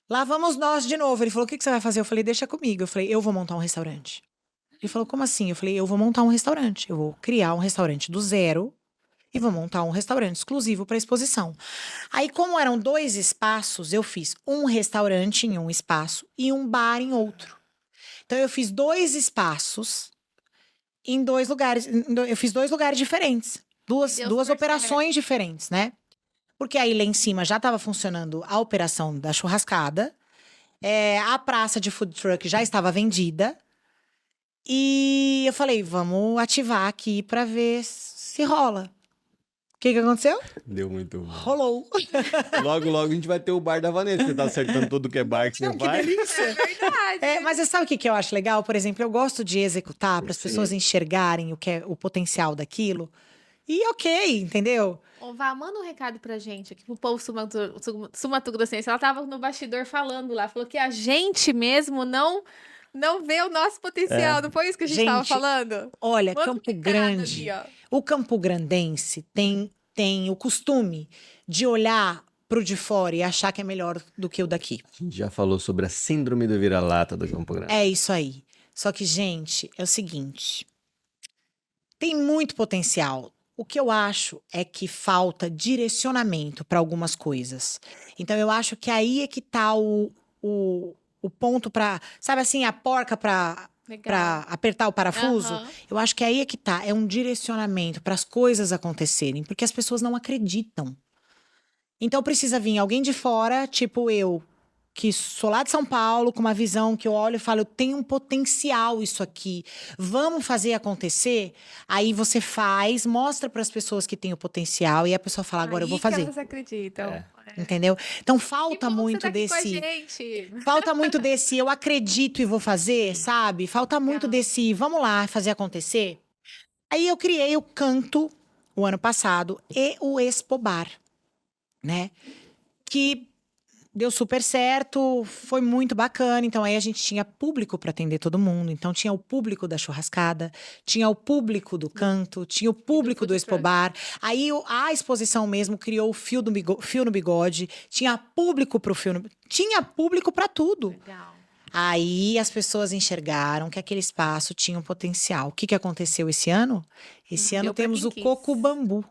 Speaker 3: lá vamos nós de novo. Ele falou, o que você vai fazer? Eu falei, deixa comigo. Eu falei, eu vou montar um restaurante. Ele falou, como assim? Eu falei, eu vou montar um restaurante. Eu vou criar um restaurante do zero e vou montar um restaurante exclusivo para exposição. Aí, como eram 2 espaços, eu fiz um restaurante em um espaço e um bar em outro. Então, eu fiz 2 espaços em 2 lugares. Eu fiz 2 lugares diferentes. Duas
Speaker 2: Deu
Speaker 3: duas
Speaker 2: super
Speaker 3: operações diferentes, né? Porque aí lá em cima já estava funcionando a operação da churrascada. A praça de food truck já estava vendida. E eu falei, vamos ativar aqui para ver se rola. O que aconteceu?
Speaker 1: Deu muito.
Speaker 3: Rolou.
Speaker 1: Logo, logo a gente vai ter o bar da Vanessa. Você tá acertando tudo que é bar que você
Speaker 3: Não, que
Speaker 1: vai.
Speaker 3: delícia.
Speaker 2: É verdade.
Speaker 3: Mas você sabe o que eu acho legal? Por exemplo, eu gosto de executar para as pessoas enxergarem o que é o potencial daquilo. E ok, entendeu?
Speaker 2: Ô, Vá, manda um recado pra gente aqui pro povo sumatogrossense. Ela tava no bastidor falando lá, falou que a gente mesmo não vê o nosso potencial. Não foi isso que a gente tava
Speaker 3: Gente,
Speaker 2: falando?
Speaker 3: Olha,
Speaker 2: Manda um
Speaker 3: Campo
Speaker 2: recado
Speaker 3: Grande.
Speaker 2: ali, ó.
Speaker 3: O Campo Grandense tem o costume de olhar pro de fora e achar que é melhor do que o daqui.
Speaker 1: A gente já falou sobre a síndrome do vira-lata do Campo Grande.
Speaker 3: É isso aí. Só que, gente, é o seguinte: tem muito potencial. O que eu acho é que falta direcionamento para algumas coisas. Então, eu acho que aí é que tá o ponto para, sabe assim, a porca para
Speaker 2: Legal.
Speaker 3: apertar o parafuso.
Speaker 2: Aham.
Speaker 3: Eu acho que aí é que tá, é um direcionamento para as coisas acontecerem, porque as pessoas não acreditam. Então precisa vir alguém de fora, tipo eu, que sou lá de São Paulo, com uma visão que eu olho e falo, eu tenho um potencial isso aqui. Vamos fazer acontecer? Aí você faz, mostra para as pessoas que tem o potencial e a pessoa fala, agora eu vou
Speaker 2: Aí que
Speaker 3: fazer.
Speaker 2: elas acreditam.
Speaker 1: É.
Speaker 3: Entendeu? Então
Speaker 2: Que
Speaker 3: falta
Speaker 2: bom que você
Speaker 3: muito
Speaker 2: tá aqui com a
Speaker 3: desse.
Speaker 2: gente.
Speaker 3: Falta muito desse eu acredito e vou fazer, sabe? Falta muito
Speaker 2: Legal.
Speaker 3: desse vamos lá fazer acontecer. Aí eu criei o Canto o ano passado e o Expo Bar, né? Que deu super certo, foi muito bacana. Então aí a gente tinha público para atender todo mundo. Então tinha o público da churrascada, tinha o público do Canto, tinha o público do
Speaker 2: food
Speaker 3: Expo
Speaker 2: truck.
Speaker 3: Bar. Aí a exposição mesmo criou o fio no bigode, tinha público pro tinha público para tudo.
Speaker 2: Legal.
Speaker 3: Aí as pessoas enxergaram que aquele espaço tinha um potencial. O que que aconteceu esse ano? Esse ano
Speaker 2: Deu pra
Speaker 3: temos
Speaker 2: quem
Speaker 3: o
Speaker 2: quis.
Speaker 3: Coco Bambu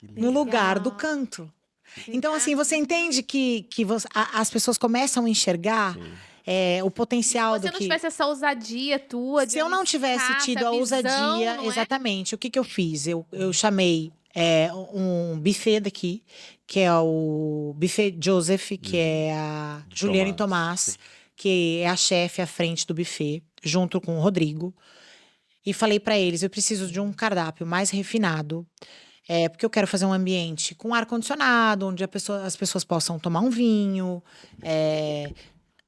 Speaker 1: Que
Speaker 3: no lugar do
Speaker 2: Legal.
Speaker 3: Canto. Então, assim, você entende que as pessoas começam a enxergar o potencial
Speaker 2: Se você
Speaker 3: do
Speaker 2: não
Speaker 3: que.
Speaker 2: tivesse essa ousadia tua de
Speaker 3: Se eu não tivesse
Speaker 2: arriscar,
Speaker 3: tido
Speaker 2: essa
Speaker 3: a ousadia,
Speaker 2: visão, não é?
Speaker 3: exatamente, o que que eu fiz? Eu chamei um buffet daqui, que é o Buffet Joseph, que é a Juliane Tomás, que é a chefe à frente do buffet, junto com o Rodrigo. E falei para eles, eu preciso de um cardápio mais refinado, porque eu quero fazer um ambiente com ar-condicionado, onde as pessoas possam tomar um vinho,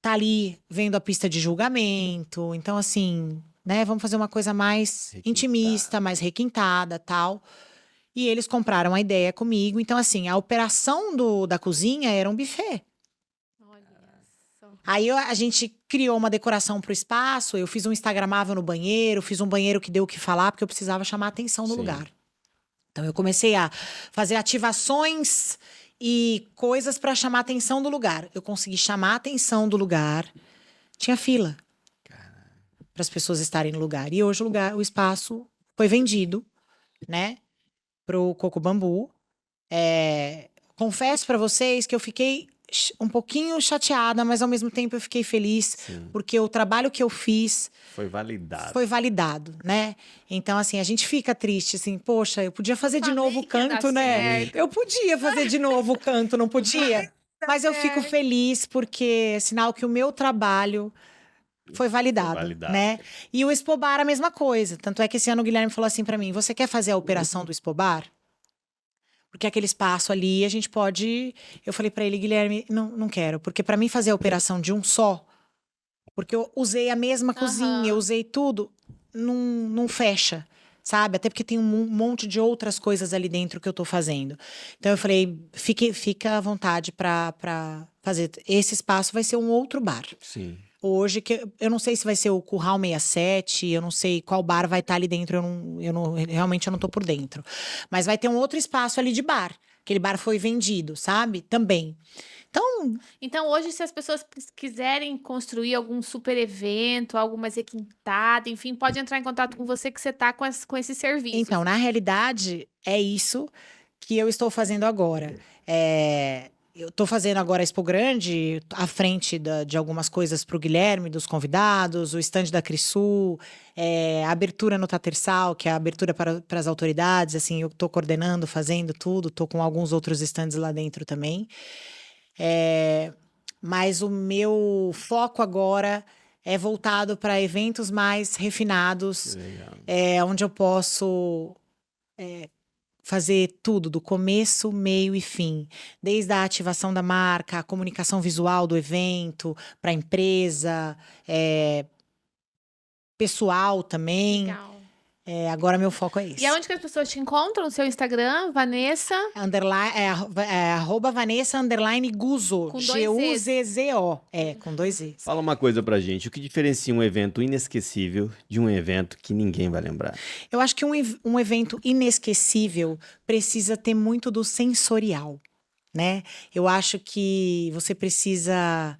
Speaker 3: tá ali vendo a pista de julgamento. Então, assim, né, vamos fazer uma coisa mais intimista, mais requintada, tal. E eles compraram a ideia comigo. Então, assim, a operação da cozinha era um buffet.
Speaker 2: Olha só.
Speaker 3: Aí a gente criou uma decoração pro espaço, eu fiz um instagramável no banheiro, fiz um banheiro que deu o que falar, porque eu precisava chamar a atenção no
Speaker 1: Sim.
Speaker 3: lugar. Então eu comecei a fazer ativações e coisas para chamar a atenção do lugar. Eu consegui chamar a atenção do lugar. Tinha fila para as pessoas estarem no lugar. E hoje o espaço foi vendido, né, pro Coco Bambu. Confesso para vocês que eu fiquei um pouquinho chateada, mas ao mesmo tempo eu fiquei feliz, porque o trabalho que eu fiz
Speaker 1: Foi validado.
Speaker 3: foi validado, né? Então, assim, a gente fica triste, assim, poxa, eu podia fazer de
Speaker 2: Falei
Speaker 3: novo o
Speaker 2: que ia dar
Speaker 3: Canto, né?
Speaker 2: certo.
Speaker 3: Eu podia fazer de novo o Canto, não podia? Mas eu fico feliz porque é sinal que o meu trabalho foi validado,
Speaker 1: validado.
Speaker 3: né? E o Expobar a mesma coisa. Tanto é que esse ano o Guilherme falou assim pra mim: você quer fazer a operação do Expobar? Porque aquele espaço ali a gente pode. Eu falei pra ele, Guilherme, não quero, porque pra mim fazer a operação de um só, porque eu usei a mesma cozinha, eu usei tudo, não fecha, sabe? Até porque tem um monte de outras coisas ali dentro que eu tô fazendo. Então eu falei, fica à vontade pra fazer. Esse espaço vai ser um outro bar.
Speaker 1: Sim.
Speaker 3: Hoje, que eu não sei se vai ser o Curral 67, eu não sei qual bar vai estar ali dentro, realmente eu não tô por dentro. Mas vai ter um outro espaço ali de bar. Aquele bar foi vendido, sabe? Também.
Speaker 2: Então, hoje, se as pessoas quiserem construir algum super evento, algo mais requintado, enfim, pode entrar em contato com você que você tá com esse serviço.
Speaker 3: Então, na realidade, é isso que eu estou fazendo agora. Eu estou fazendo agora a Expo Grande, à frente de algumas coisas para o Guilherme, dos convidados, o stand da Crisul, a abertura no Tatersal, que é a abertura para as autoridades, assim, eu estou coordenando, fazendo tudo, estou com alguns outros stands lá dentro também. Mas o meu foco agora é voltado para eventos mais refinados,
Speaker 1: Legal.
Speaker 3: onde eu posso fazer tudo, do começo, meio e fim. Desde a ativação da marca, a comunicação visual do evento, para a empresa, pessoal também.
Speaker 2: Legal.
Speaker 3: Agora meu foco é esse.
Speaker 2: E aonde que as pessoas te encontram? No seu Instagram, Vanessa?
Speaker 3: @Vanessa _Guzzo.
Speaker 2: Com dois
Speaker 3: Guzzo. Com 2 Z's.
Speaker 1: Fala uma coisa pra gente, o que diferencia um evento inesquecível de um evento que ninguém vai lembrar?
Speaker 3: Eu acho que um evento inesquecível precisa ter muito do sensorial, né? Eu acho que você precisa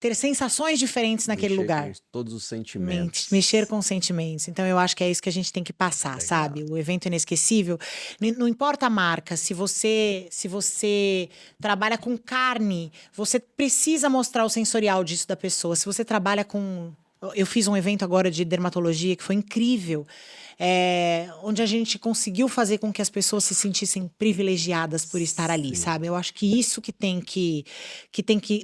Speaker 3: ter sensações diferentes naquele
Speaker 1: Mexer
Speaker 3: lugar.
Speaker 1: com todos os sentimentos.
Speaker 3: Mexer com sentimentos. Então, eu acho que é isso que a gente tem que passar,
Speaker 1: Legal.
Speaker 3: sabe? O evento inesquecível. Não importa a marca, se você trabalha com carne, você precisa mostrar o sensorial disso da pessoa. Se você trabalha com... Eu fiz um evento agora de dermatologia que foi incrível, onde a gente conseguiu fazer com que as pessoas se sentissem privilegiadas por estar ali,
Speaker 1: Sim.
Speaker 3: sabe? Eu acho que isso que tem que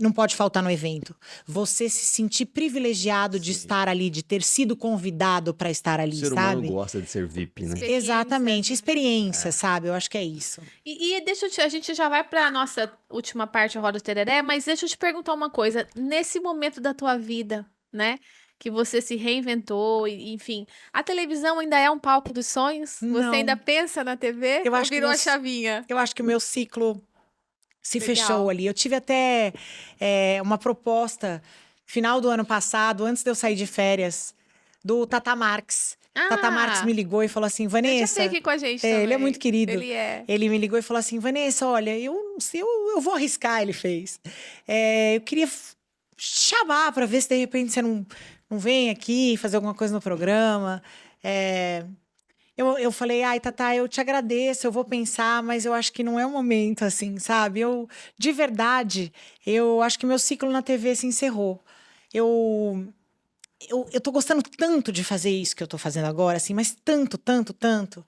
Speaker 3: não pode faltar no evento. Você se sentir privilegiado de
Speaker 1: Sim.
Speaker 3: estar ali, de ter sido convidado para estar ali,
Speaker 1: O ser
Speaker 3: sabe?
Speaker 1: humano gosta de ser VIP, né?
Speaker 2: Experiência.
Speaker 3: Exatamente, experiência, sabe? Eu acho que é isso.
Speaker 2: E a gente já vai para a nossa última parte, a Roda do Tereré, mas deixa eu te perguntar uma coisa. Nesse momento da tua vida, né? Que você se reinventou, enfim. A televisão ainda é um palco dos sonhos?
Speaker 3: Não.
Speaker 2: Você ainda pensa na TV?
Speaker 3: Eu
Speaker 2: ou
Speaker 3: acho que
Speaker 2: virou a
Speaker 3: meus-
Speaker 2: chavinha?
Speaker 3: Eu acho que o meu ciclo se
Speaker 2: Legal.
Speaker 3: fechou ali. Eu tive até uma proposta, final do ano passado, antes de eu sair de férias, do Tata Marques. Tata Marques me ligou e falou assim,
Speaker 2: Ele já
Speaker 3: Vanessa...
Speaker 2: veio aqui com a gente
Speaker 3: ele é
Speaker 2: também.
Speaker 3: muito querido.
Speaker 2: Ele é.
Speaker 3: Ele me ligou e falou assim, Vanessa, olha, eu não sei, eu vou arriscar, ele fez. Eu queria chamar para ver se de repente você não vem aqui fazer alguma coisa no programa. Eu falei, ai, Tata, eu te agradeço, eu vou pensar, mas eu acho que não é o momento, assim, sabe? De verdade, eu acho que meu ciclo na TV se encerrou. Eu tô gostando tanto de fazer isso que eu tô fazendo agora, assim, mas tanto, tanto, tanto,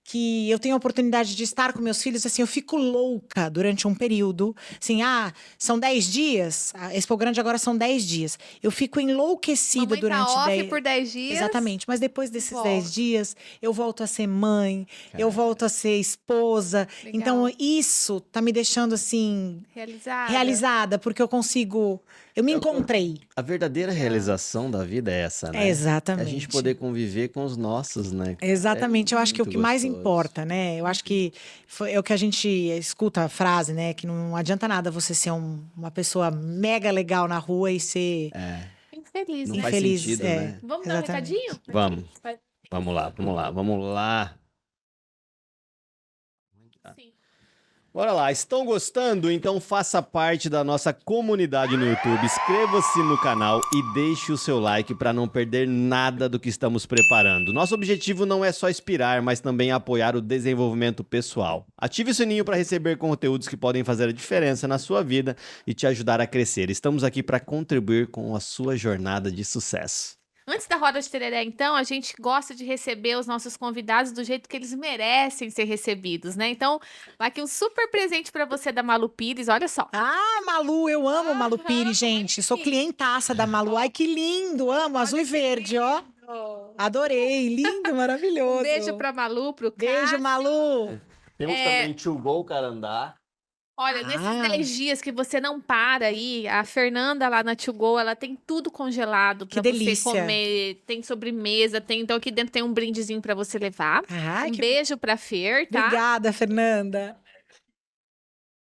Speaker 3: que eu tenho a oportunidade de estar com meus filhos, assim, eu fico louca durante um período, assim, são 10 dias, a Expo Grande agora são 10 dias, eu fico enlouquecida
Speaker 2: Mamãe
Speaker 3: durante
Speaker 2: tá off
Speaker 3: 10
Speaker 2: por 10 dias.
Speaker 3: Exatamente, mas depois desses
Speaker 2: volta.
Speaker 3: 10 dias, eu volto a ser mãe, eu
Speaker 1: Cara.
Speaker 3: volto a ser esposa,
Speaker 2: Legal.
Speaker 3: então isso tá me deixando, assim, realizada, porque eu me encontrei.
Speaker 1: A verdadeira realização da vida é essa, né?
Speaker 3: Exatamente.
Speaker 1: É a gente poder conviver com os nossos, né?
Speaker 3: Exatamente, eu acho que é o
Speaker 1: muito
Speaker 3: que mais
Speaker 1: gostoso.
Speaker 3: importa, né? Eu acho que é o que a gente escuta a frase, né? Que não adianta nada você ser uma pessoa mega legal na rua e ser
Speaker 2: Infeliz,
Speaker 1: Não
Speaker 2: né?
Speaker 1: faz
Speaker 3: infeliz.
Speaker 1: sentido, né?
Speaker 2: Vamos dar um
Speaker 3: Exatamente.
Speaker 2: recadinho?
Speaker 1: Vamos.
Speaker 2: Vai-
Speaker 1: Vamos lá.
Speaker 2: Sim.
Speaker 1: Bora lá, estão gostando? Então faça parte da nossa comunidade no YouTube, inscreva-se no canal e deixe o seu like para não perder nada do que estamos preparando. Nosso objetivo não é só inspirar, mas também apoiar o desenvolvimento pessoal. Ative o sininho para receber conteúdos que podem fazer a diferença na sua vida e te ajudar a crescer. Estamos aqui para contribuir com a sua jornada de sucesso.
Speaker 2: Antes da roda de tereré, então, a gente gosta de receber os nossos convidados do jeito que eles merecem ser recebidos, né? Então, vai aqui um super presente pra você da Malu Pires, olha só.
Speaker 3: Ah, Malu, eu amo Malu
Speaker 2: Aham,
Speaker 3: Pires, gente. Sou clientaça da Malu. Ai, que lindo, amo, azul e verde, ó. Adorei, lindo, maravilhoso.
Speaker 2: Um beijo pra Malu, pro
Speaker 3: Beijo,
Speaker 2: Cássio.
Speaker 3: Malu.
Speaker 1: Temos
Speaker 2: É.
Speaker 1: também To Go Carandá.
Speaker 2: Olha, nesses
Speaker 3: Ah.
Speaker 2: 10 dias que você não para aí, a Fernanda lá na To Go, ela tem tudo congelado
Speaker 3: Que
Speaker 2: pra você
Speaker 3: delícia.
Speaker 2: comer. Tem sobremesa, então aqui dentro tem um brindezinho pra você levar.
Speaker 3: Ai,
Speaker 2: Um
Speaker 3: que...
Speaker 2: beijo pra Fer, tá?
Speaker 3: Obrigada, Fernanda.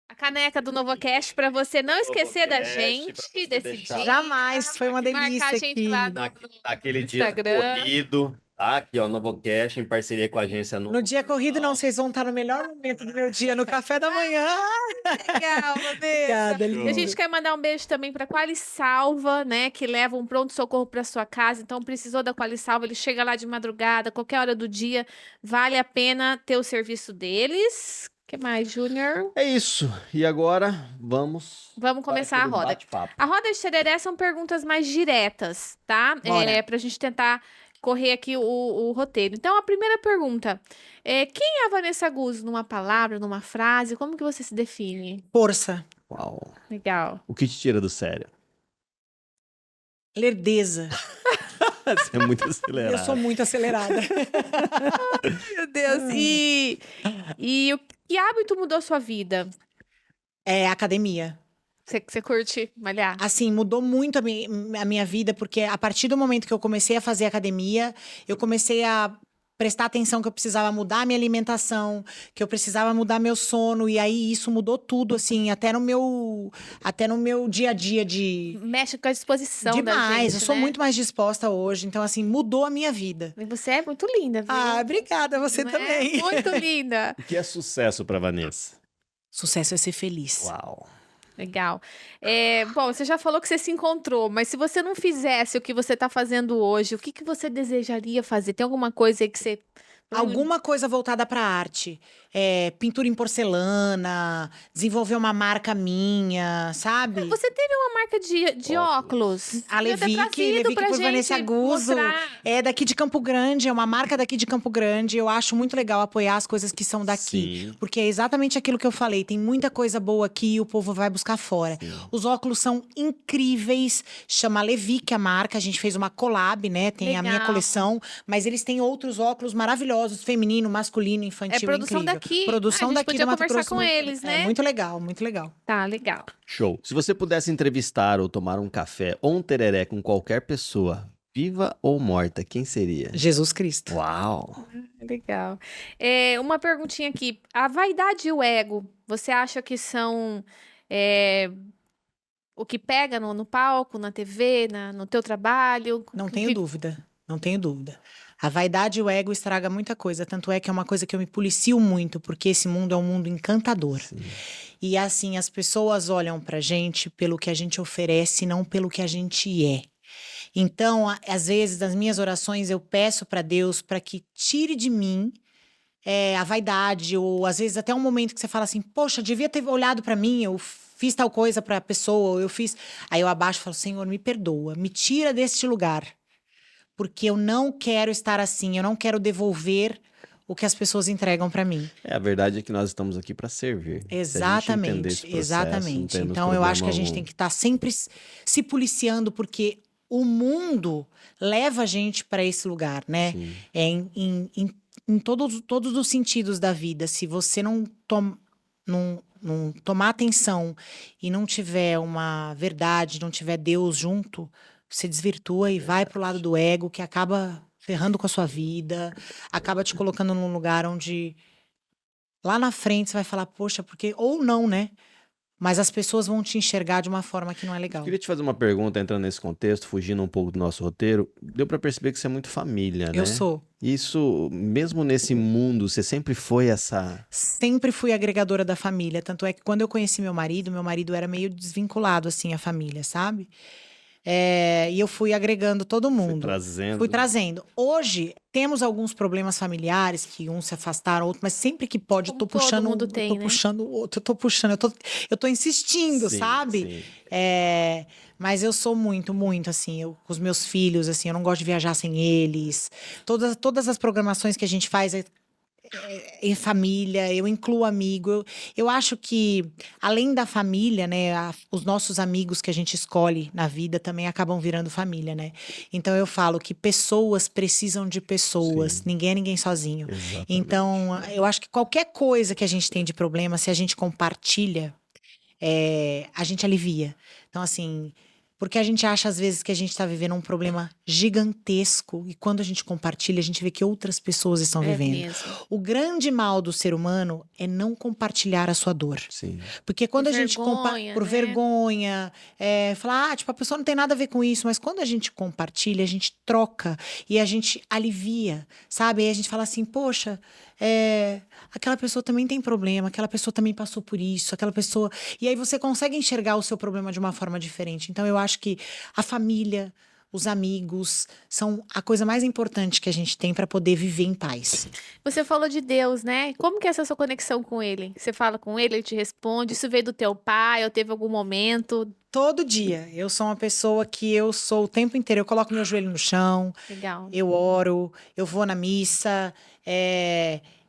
Speaker 2: A caneca do NovoCast pra você não esquecer da
Speaker 1: NovoCast, pra
Speaker 2: gente
Speaker 1: você
Speaker 2: desse
Speaker 1: deixar-
Speaker 2: dia.
Speaker 3: Jamais, foi uma delícia
Speaker 2: Marcar a gente
Speaker 3: aqui.
Speaker 2: lá
Speaker 1: Naquele dia
Speaker 2: Instagram.
Speaker 1: corrido. Tá? Aqui, ó, NovoCast, em parceria com a agência
Speaker 3: No dia corrido, não, vocês vão estar no melhor momento do meu dia, no café da manhã.
Speaker 2: Legal, Vanessa.
Speaker 3: Obrigada,
Speaker 2: E a
Speaker 3: lindo.
Speaker 2: gente quer mandar um beijo também para Qualisalva, né, que leva um pronto-socorro para sua casa. Então, precisou da Qualisalva, ele chega lá de madrugada, qualquer hora do dia. Vale a pena ter o serviço deles. O que mais, Júnior?
Speaker 1: É isso. E agora, vamos
Speaker 2: Vamos começar a
Speaker 1: para aquele
Speaker 2: roda.
Speaker 1: bate-papo.
Speaker 2: A roda de tereré são perguntas mais diretas, tá?
Speaker 3: Bora.
Speaker 2: Pra gente tentar correr aqui o roteiro. Então, a primeira pergunta é: quem é a Vanessa Guzzo numa palavra, numa frase? Como que você se define?
Speaker 3: Força,
Speaker 1: Uau.
Speaker 2: Legal.
Speaker 1: O que te tira do sério?
Speaker 3: lerdeza.
Speaker 1: Você é muito
Speaker 3: Eu
Speaker 1: acelerado.
Speaker 3: sou muito acelerada.
Speaker 2: Meu Deus. E o que hábito mudou sua vida?
Speaker 3: É academia.
Speaker 2: Você curte malhar?
Speaker 3: Assim, mudou muito a minha vida, porque a partir do momento que eu comecei a fazer academia, eu comecei a prestar atenção que eu precisava mudar a minha alimentação, que eu precisava mudar meu sono, e aí isso mudou tudo, assim, até no meu dia a dia de...
Speaker 2: Mexe com a disposição da
Speaker 3: Demais,
Speaker 2: gente,
Speaker 3: eu sou
Speaker 2: né?
Speaker 3: muito mais disposta hoje, então assim, mudou a minha vida.
Speaker 2: E você é muito linda, viu?
Speaker 3: Ah, obrigada, você
Speaker 2: Não é?
Speaker 3: também.
Speaker 2: Muito linda.
Speaker 1: O que é sucesso pra Vanessa?
Speaker 3: Sucesso é ser feliz.
Speaker 1: Uau.
Speaker 2: Legal. Bom, você já falou que você se encontrou, mas se você não fizesse o que você está fazendo hoje, o que que você desejaria fazer? Tem alguma coisa aí que você...
Speaker 3: Alguma coisa voltada para arte. Pintura em porcelana, desenvolver uma marca minha, sabe?
Speaker 2: Você teve uma marca de óculos.
Speaker 3: A
Speaker 2: Podia ter
Speaker 3: Levique
Speaker 2: trazido pra
Speaker 3: por Vanessa
Speaker 2: gente
Speaker 3: Guzzo.
Speaker 2: mostrar.
Speaker 3: É daqui de Campo Grande, é uma marca daqui de Campo Grande. Eu acho muito legal apoiar as coisas que são daqui.
Speaker 1: Sim.
Speaker 3: Porque é exatamente aquilo que eu falei. Tem muita coisa boa aqui e o povo vai buscar fora.
Speaker 1: Sim.
Speaker 3: Os óculos são incríveis. Chama Levique a marca. A gente fez uma collab, né? Tem a minha
Speaker 2: Legal.
Speaker 3: coleção. Mas eles têm outros óculos maravilhosos. Feminino, masculino, infantil.
Speaker 2: É produção
Speaker 3: incrível.
Speaker 2: daqui.
Speaker 3: Produção
Speaker 2: A gente
Speaker 3: daqui
Speaker 2: podia
Speaker 3: do Mato
Speaker 2: conversar
Speaker 3: Grosso.
Speaker 2: com eles, né?
Speaker 3: Muito legal, muito legal.
Speaker 2: Tá, legal.
Speaker 1: Show. Se você pudesse entrevistar ou tomar um café ou um tereré com qualquer pessoa, viva ou morta, quem seria?
Speaker 3: Jesus Cristo.
Speaker 1: Uau.
Speaker 2: Legal. Uma perguntinha aqui. A vaidade e o ego, você acha que são o que pega no palco, na TV, no teu trabalho?
Speaker 3: Não
Speaker 2: O
Speaker 3: tenho
Speaker 2: que-
Speaker 3: dúvida, não tenho dúvida. A vaidade e o ego estraga muita coisa, tanto é que é uma coisa que eu me policio muito, porque esse mundo é um mundo encantador.
Speaker 1: Sim.
Speaker 3: E assim, as pessoas olham pra gente pelo que a gente oferece, não pelo que a gente é. Então, às vezes, nas minhas orações, eu peço pra Deus para que tire de mim a vaidade, ou às vezes até um momento que você fala assim, poxa, devia ter olhado pra mim, eu fiz tal coisa pra pessoa, ou eu fiz... Aí eu abaixo e falo, Senhor, me perdoa, me tira deste lugar. Porque eu não quero estar assim, eu não quero devolver o que as pessoas entregam pra mim.
Speaker 1: A verdade é que nós estamos aqui para servir. Se a gente entender esse
Speaker 3: Exatamente,
Speaker 1: processo, não
Speaker 3: exatamente.
Speaker 1: temos
Speaker 3: Então eu acho que a
Speaker 1: problema
Speaker 3: gente tem
Speaker 1: algum.
Speaker 3: que estar sempre se policiando, porque o mundo leva a gente para esse lugar, né?
Speaker 1: Sim.
Speaker 3: Em todos os sentidos da vida. Se você não tomar atenção e não tiver uma verdade, não tiver Deus junto, você desvirtua e vai pro lado do ego, que acaba ferrando com a sua vida, acaba te colocando num lugar onde lá na frente você vai falar, poxa, porque... Ou não, né? Mas as pessoas vão te enxergar de uma forma que não é legal.
Speaker 1: Queria te fazer uma pergunta entrando nesse contexto, fugindo um pouco do nosso roteiro. Deu para perceber que você é muito família, né?
Speaker 3: Eu sou.
Speaker 1: Isso, mesmo nesse mundo, você sempre foi essa...
Speaker 3: Sempre fui agregadora da família. Tanto é que quando eu conheci meu marido era meio desvinculado, assim, a família, sabe? E eu fui agregando todo
Speaker 1: Foi
Speaker 3: mundo.
Speaker 1: trazendo.
Speaker 3: Fui trazendo. Hoje, temos alguns problemas familiares que uns se afastaram, outros, mas sempre que pode, eu
Speaker 2: Como
Speaker 3: tô
Speaker 2: todo
Speaker 3: puxando
Speaker 2: mundo
Speaker 3: eu
Speaker 2: tem,
Speaker 3: tô
Speaker 2: né?
Speaker 3: puxando o outro, eu tô puxando, eu tô insistindo,
Speaker 1: Sim,
Speaker 3: sabe?
Speaker 1: sim.
Speaker 3: Mas eu sou muito, muito, assim, com os meus filhos, assim, eu não gosto de viajar sem eles. Todas as programações que a gente faz em família, eu incluo amigo. Eu acho que, além da família, né, os nossos amigos que a gente escolhe na vida também acabam virando família, né? Então eu falo que pessoas precisam de pessoas,
Speaker 1: Sim.
Speaker 3: ninguém é ninguém sozinho.
Speaker 1: Exatamente.
Speaker 3: Então, eu acho que qualquer coisa que a gente tem de problema, se a gente compartilha, a gente alivia. Então, assim, porque a gente acha às vezes que a gente está vivendo um problema gigantesco e quando a gente compartilha, a gente vê que outras pessoas estão
Speaker 2: É
Speaker 3: vivendo.
Speaker 2: mesmo.
Speaker 3: O grande mal do ser humano é não compartilhar a sua dor.
Speaker 1: Sim.
Speaker 3: Porque quando
Speaker 2: Por
Speaker 3: a gente
Speaker 2: vergonha,
Speaker 3: por
Speaker 2: né?
Speaker 3: vergonha, falar, tipo, a pessoa não tem nada a ver com isso, mas quando a gente compartilha, a gente troca e a gente alivia, sabe? Aí a gente fala assim, poxa, aquela pessoa também tem problema, aquela pessoa também passou por isso, aquela pessoa. E aí você consegue enxergar o seu problema de uma forma diferente. Então eu acho que a família, os amigos, são a coisa mais importante que a gente tem para poder viver em paz.
Speaker 2: Você falou de Deus, né? Como que é essa sua conexão com ele? Você fala com ele, ele te responde. Isso veio do teu pai ou teve algum momento?
Speaker 3: Todo dia. Eu sou uma pessoa que eu sou o tempo inteiro. Eu coloco meu joelho no chão,
Speaker 2: Legal.
Speaker 3: eu oro, eu vou na missa,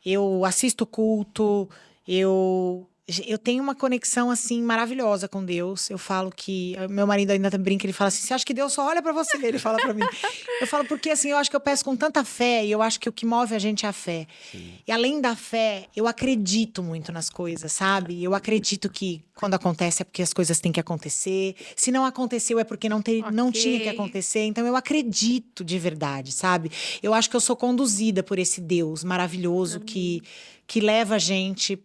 Speaker 3: eu assisto culto, eu tenho uma conexão assim maravilhosa com Deus. Eu falo que meu marido ainda brinca, ele fala assim: "Você acha que Deus só olha pra você?" Ele fala pra mim. Eu falo porque assim, eu acho que eu peço com tanta fé e eu acho que o que move a gente é a fé. E além da fé, eu acredito muito nas coisas, sabe? Eu acredito que quando acontece é porque as coisas têm que acontecer. Se não aconteceu é porque não tinha que
Speaker 2: Ok.
Speaker 3: acontecer. Então eu acredito de verdade, sabe? Eu acho que eu sou conduzida por esse Deus maravilhoso que leva a gente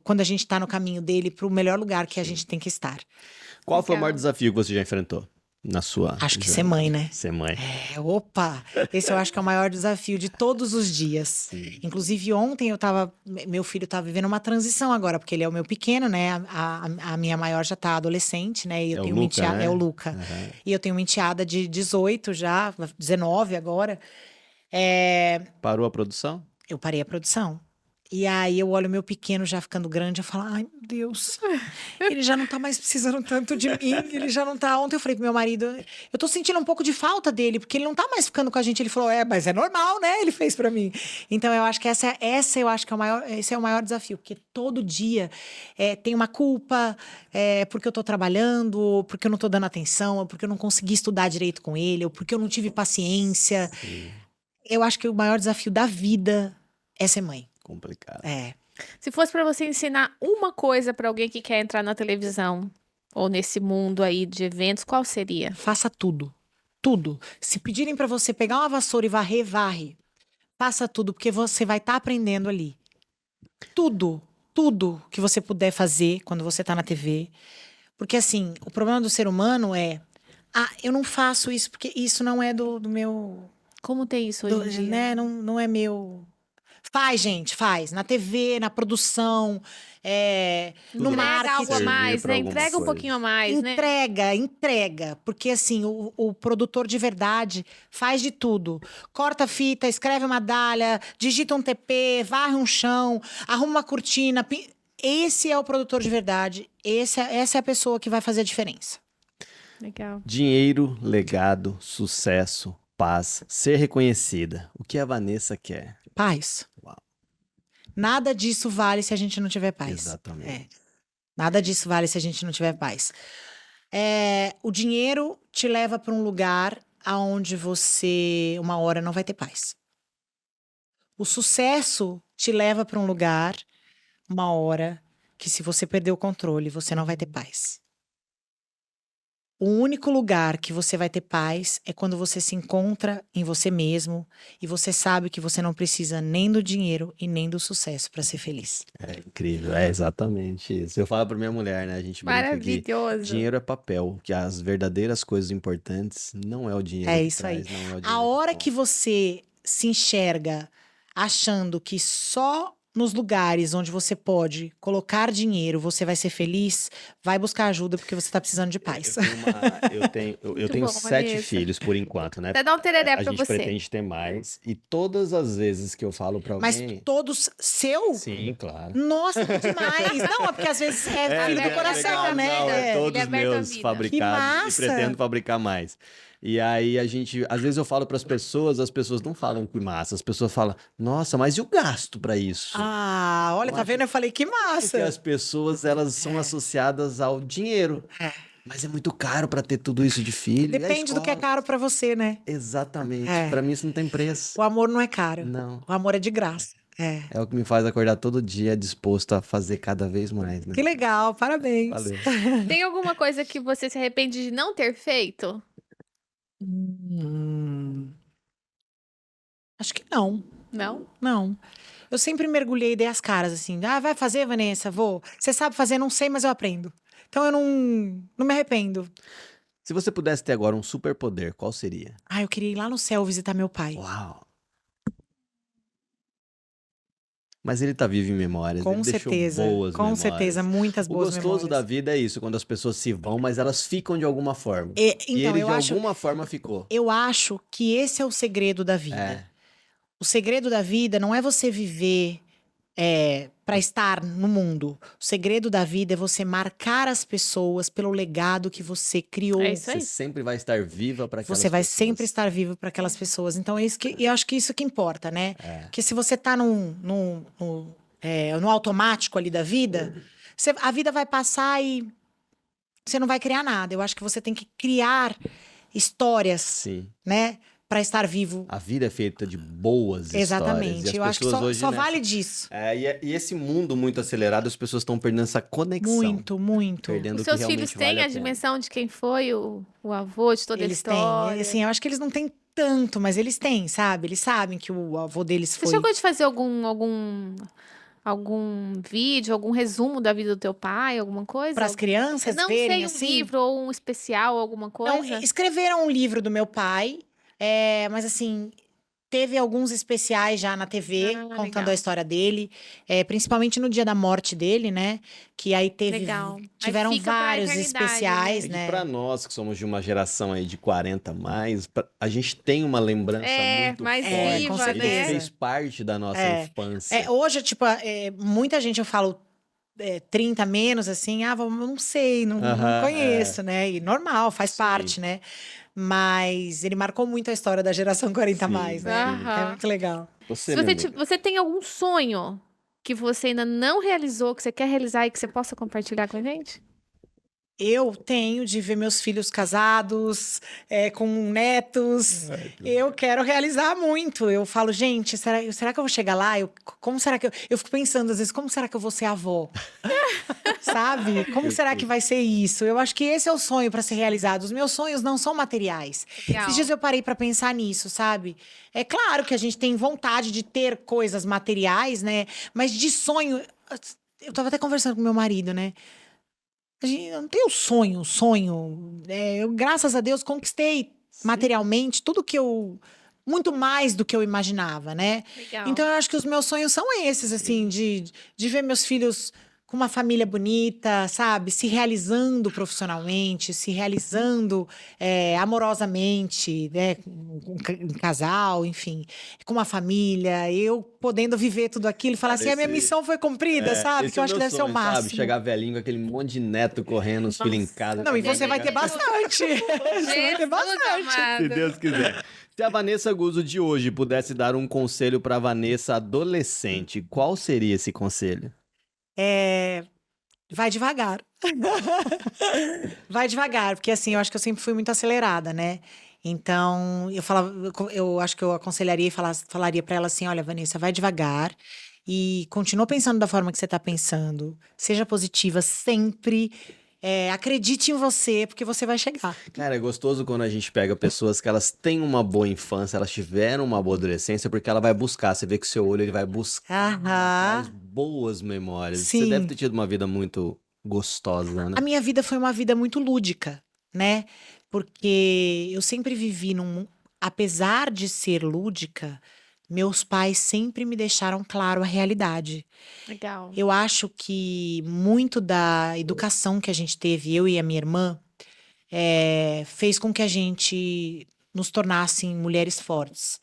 Speaker 3: quando a gente tá no caminho dele, pro melhor lugar que a gente tem que estar.
Speaker 1: Qual foi o maior
Speaker 2: Legal.
Speaker 1: desafio que você já enfrentou na sua
Speaker 3: Acho que ser
Speaker 1: jornada?
Speaker 3: mãe, né?
Speaker 1: Ser mãe.
Speaker 3: Opa! Esse eu acho que é o maior desafio de todos os dias. Inclusive, ontem meu filho tá vivendo uma transição agora, porque ele é o meu pequeno, né? A minha maior já tá adolescente, né? E eu
Speaker 1: É o
Speaker 3: tenho uma
Speaker 1: Luca,
Speaker 3: enteada,
Speaker 1: né?
Speaker 3: é o Luca.
Speaker 1: Aham.
Speaker 3: E eu tenho uma enteada de 18 já, 19 agora.
Speaker 1: Parou a produção?
Speaker 3: Eu parei a produção. E aí eu olho meu pequeno já ficando grande, eu falo, ai meu Deus, ele já não tá mais precisando tanto de mim, ele já não tá. Ontem eu falei pro meu marido, eu tô sentindo um pouco de falta dele, porque ele não tá mais ficando com a gente. Ele falou, mas é normal, né? Ele fez pra mim. Então eu acho que essa eu acho que esse é o maior desafio, porque todo dia tem uma culpa, porque eu tô trabalhando, ou porque eu não tô dando atenção, ou porque eu não consegui estudar direito com ele, ou porque eu não tive paciência. Eu acho que o maior desafio da vida é ser mãe.
Speaker 1: Complicado.
Speaker 2: Se fosse pra você ensinar uma coisa pra alguém que quer entrar na televisão ou nesse mundo aí de eventos, qual seria?
Speaker 3: Faça tudo. Tudo. Se pedirem pra você pegar uma vassoura e varrer, varre. Faça tudo, porque você vai estar aprendendo ali. Tudo. Tudo que você puder fazer quando você tá na TV. Porque, assim, o problema do ser humano é... eu não faço isso porque isso não é do meu...
Speaker 2: Como tem isso hoje em dia?
Speaker 3: né? Não é meu... Faz, gente, faz. Na TV, na produção, no
Speaker 1: Tudo
Speaker 2: Entrega algo a
Speaker 1: servir
Speaker 2: mais,
Speaker 1: pra
Speaker 2: né?
Speaker 1: alguma
Speaker 2: Entrega um
Speaker 1: coisa.
Speaker 2: pouquinho a mais, né?
Speaker 3: Entrega. Porque, assim, o produtor de verdade faz de tudo. Corta a fita, escreve uma dália, digita um TP, varre um chão, arruma uma cortina. Esse é o produtor de verdade. Essa é a pessoa que vai fazer a diferença.
Speaker 2: Legal.
Speaker 1: Dinheiro, legado, sucesso, paz, ser reconhecida. O que a Vanessa quer?
Speaker 3: Paz.
Speaker 1: Uau.
Speaker 3: Nada disso vale se a gente não tiver paz.
Speaker 1: Exatamente.
Speaker 3: Nada disso vale se a gente não tiver paz. O dinheiro te leva para um lugar aonde você, uma hora, não vai ter paz. O sucesso te leva para um lugar, uma hora, que se você perder o controle, você não vai ter paz. O único lugar que você vai ter paz é quando você se encontra em você mesmo e você sabe que você não precisa nem do dinheiro e nem do sucesso para ser feliz.
Speaker 1: É incrível, é exatamente isso. Eu falo pra minha mulher, né? A gente brinca que
Speaker 2: Maravilhoso.
Speaker 1: dinheiro é papel, que as verdadeiras coisas importantes não é o dinheiro
Speaker 3: É
Speaker 1: que
Speaker 3: isso aí.
Speaker 1: traz, não é o dinheiro
Speaker 3: A hora
Speaker 1: compra.
Speaker 3: que você se enxerga achando que só nos lugares onde você pode colocar dinheiro, você vai ser feliz, vai buscar ajuda porque você tá precisando de paz.
Speaker 1: Eu
Speaker 2: Muito
Speaker 1: tenho
Speaker 2: bom,
Speaker 1: 7
Speaker 2: Vanessa.
Speaker 1: filhos por enquanto, né?
Speaker 2: Até dar um tereré
Speaker 1: A
Speaker 2: pra
Speaker 1: gente
Speaker 2: você.
Speaker 1: pretende ter mais. E todas as vezes que eu falo pra
Speaker 3: Mas
Speaker 1: alguém.
Speaker 3: todos seu?
Speaker 1: Sim, claro.
Speaker 3: Nossa, que demais! Não, é porque às vezes é filho do
Speaker 2: legal,
Speaker 3: coração,
Speaker 2: legal,
Speaker 3: né?
Speaker 1: Não, é
Speaker 3: É.
Speaker 1: todos
Speaker 2: Ele é aberto à
Speaker 1: meus
Speaker 2: vida.
Speaker 1: fabricados
Speaker 3: Que
Speaker 1: e
Speaker 3: massa!
Speaker 1: pretendo fabricar mais. E aí às vezes eu falo para as pessoas não falam que massa, as pessoas falam, nossa, mas e o gasto para isso?
Speaker 3: Ah, olha,
Speaker 1: Eu
Speaker 3: tá
Speaker 1: acho
Speaker 3: vendo? Eu falei, que
Speaker 1: Porque
Speaker 3: massa!
Speaker 1: as pessoas, elas são associadas ao dinheiro.
Speaker 3: É.
Speaker 1: Mas é muito caro para ter tudo isso de filho. E a
Speaker 3: Depende do que é
Speaker 1: escola?
Speaker 3: caro pra você, né?
Speaker 1: Exatamente.
Speaker 3: É.
Speaker 1: Para mim isso não tem preço.
Speaker 3: O amor não é caro.
Speaker 1: Não.
Speaker 3: O amor é de graça. É.
Speaker 1: É o que me faz acordar todo dia disposto a fazer cada vez mais, né?
Speaker 3: Que legal, parabéns.
Speaker 1: Valeu.
Speaker 2: Tem alguma coisa que você se arrepende de não ter feito?
Speaker 3: Acho que não.
Speaker 2: Não?
Speaker 3: Não. Eu sempre mergulhei e dei as caras, assim. Ah, vai fazer, Vanessa? Vou. Você sabe fazer? Não sei, mas eu aprendo. Então eu não me arrependo.
Speaker 1: Se você pudesse ter agora um superpoder, qual seria?
Speaker 3: Ah, eu queria ir lá no céu visitar meu pai.
Speaker 1: Uau! Mas ele tá vivo em memórias,
Speaker 3: Com
Speaker 1: ele deixou
Speaker 3: certeza.
Speaker 1: boas
Speaker 3: Com
Speaker 1: memórias.
Speaker 3: certeza, muitas
Speaker 1: O
Speaker 3: boas
Speaker 1: gostoso da
Speaker 3: memórias.
Speaker 1: vida é isso, quando as pessoas se vão, mas elas ficam de alguma forma.
Speaker 3: E,
Speaker 1: E
Speaker 3: então,
Speaker 1: ele de alguma forma ficou.
Speaker 3: eu acho que esse é o segredo da vida.
Speaker 1: É,
Speaker 3: O segredo da vida não é você viver para estar no mundo. O segredo da vida é você marcar as pessoas pelo legado que você criou.
Speaker 2: É isso
Speaker 1: você
Speaker 2: aí.
Speaker 1: sempre vai estar viva para aquelas
Speaker 3: Você vai
Speaker 1: pessoas.
Speaker 3: sempre estar vivo para aquelas pessoas. Então, é isso que, eu acho que isso que importa, né?
Speaker 1: É.
Speaker 3: Porque se você tá no automático ali da vida, a vida vai passar e você não vai criar nada. Eu acho que você tem que criar histórias,
Speaker 1: Sim.
Speaker 3: né? Para estar vivo.
Speaker 1: A vida é feita de boas histórias.
Speaker 3: Exatamente.
Speaker 1: E as
Speaker 3: Eu acho que
Speaker 1: pessoas
Speaker 3: só,
Speaker 1: hoje
Speaker 3: só
Speaker 1: nessa-
Speaker 3: vale disso.
Speaker 1: E esse mundo muito acelerado, as pessoas estão perdendo essa conexão.
Speaker 3: Muito, muito.
Speaker 1: Perdendo
Speaker 2: Os
Speaker 1: o que
Speaker 2: seus
Speaker 1: realmente
Speaker 2: filhos
Speaker 1: vale
Speaker 2: têm a
Speaker 1: pena.
Speaker 2: dimensão de quem foi o avô de toda a
Speaker 3: Eles têm.
Speaker 2: história?
Speaker 3: Assim, eu acho que eles não têm tanto, mas eles têm, sabe? Eles sabem que o avô deles
Speaker 2: Você
Speaker 3: foi.
Speaker 2: chegou de fazer algum vídeo, algum resumo da vida do teu pai, alguma coisa?
Speaker 3: Para as crianças
Speaker 2: Não
Speaker 3: verem
Speaker 2: sei, um
Speaker 3: assim.
Speaker 2: livro ou um especial, alguma
Speaker 3: Não,
Speaker 2: coisa?
Speaker 3: escreveram um livro do meu pai, mas assim, teve alguns especiais já na TV,
Speaker 2: Ah,
Speaker 3: contando
Speaker 2: legal.
Speaker 3: a história dele, principalmente no dia da morte dele, né? Que aí
Speaker 2: Legal. Aí
Speaker 3: tiveram
Speaker 2: fica pra
Speaker 3: vários
Speaker 2: eternidade,
Speaker 3: especiais,
Speaker 1: É que
Speaker 3: né?
Speaker 1: pra nós, que somos de uma geração aí de 40 a mais, a gente tem uma lembrança muito
Speaker 2: mais
Speaker 1: forte.
Speaker 3: com
Speaker 2: viva,
Speaker 1: Ele
Speaker 3: certeza.
Speaker 2: né?
Speaker 1: fez parte da nossa
Speaker 3: É.
Speaker 1: infância.
Speaker 3: Hoje, tipo, muita gente eu falo 30 menos, assim, não sei, não
Speaker 1: Aham,
Speaker 3: conheço, né? E normal, faz
Speaker 1: Sim.
Speaker 3: parte, né? Mas ele marcou muito a história da geração 40 a
Speaker 1: Sim,
Speaker 3: mais, né?
Speaker 2: sim.
Speaker 3: É muito legal.
Speaker 1: Você,
Speaker 2: Se
Speaker 1: minha
Speaker 2: você,
Speaker 1: amiga,
Speaker 2: você tem algum sonho que você ainda não realizou, que você quer realizar e que você possa compartilhar com a gente?
Speaker 3: Eu tenho de ver meus filhos casados, com netos. Eu quero realizar muito. Eu falo, gente, será que eu vou chegar lá? Como será que eu fico pensando às vezes, como será que eu vou ser avó? Sabe? Como será que vai ser isso? Eu acho que esse é o sonho para ser realizado. Os meus sonhos não são materiais.
Speaker 2: Legal.
Speaker 3: Esses dias eu parei para pensar nisso, sabe? É claro que a gente tem vontade de ter coisas materiais, né? Mas de sonho. Eu tava até conversando com meu marido, né? Eu não tenho sonho. Eu, graças a Deus, conquistei materialmente tudo que eu. Muito mais do que eu imaginava, né?
Speaker 2: Legal.
Speaker 3: Então, eu acho que os meus sonhos são esses, assim, de ver meus filhos com uma família bonita, sabe? Se realizando profissionalmente, se realizando amorosamente, né? Um casal, enfim, com uma família, eu podendo viver tudo aquilo e falar assim, a minha missão foi cumprida, sabe?
Speaker 1: esse
Speaker 3: Que eu
Speaker 1: é
Speaker 3: acho que
Speaker 1: meu
Speaker 3: deve ser o
Speaker 1: sonho, sabe?
Speaker 3: máximo.
Speaker 1: Chegar velhinho com aquele monte de neto correndo, os filhos em casa.
Speaker 3: Não, e você vai ter bastante. Você vai ter
Speaker 2: Jesus
Speaker 3: bastante.
Speaker 2: amado.
Speaker 1: Se Deus quiser. Se a Vanessa Guzzo de hoje pudesse dar um conselho pra Vanessa adolescente, qual seria esse conselho?
Speaker 3: Vai devagar. Vai devagar, porque assim, eu acho que eu sempre fui muito acelerada, né? Então, eu acho que eu aconselharia e falaria pra ela assim: olha, Vanessa, vai devagar e continua pensando da forma que você tá pensando. Seja positiva sempre. Acredite em você, porque você vai chegar.
Speaker 1: Cara, é gostoso quando a gente pega pessoas que elas têm uma boa infância, elas tiveram uma boa adolescência, porque ela vai buscar. Você vê que o seu olho ele vai buscar
Speaker 3: Aham.
Speaker 1: traz boas memórias. Você
Speaker 3: Sim.
Speaker 1: deve ter tido uma vida muito gostosa, né?
Speaker 3: A minha vida foi uma vida muito lúdica, né? Porque eu sempre vivi apesar de ser lúdica, meus pais sempre me deixaram claro a realidade.
Speaker 2: Legal.
Speaker 3: Eu acho que muito da educação que a gente teve, eu e a minha irmã, fez com que a gente nos tornassem mulheres fortes.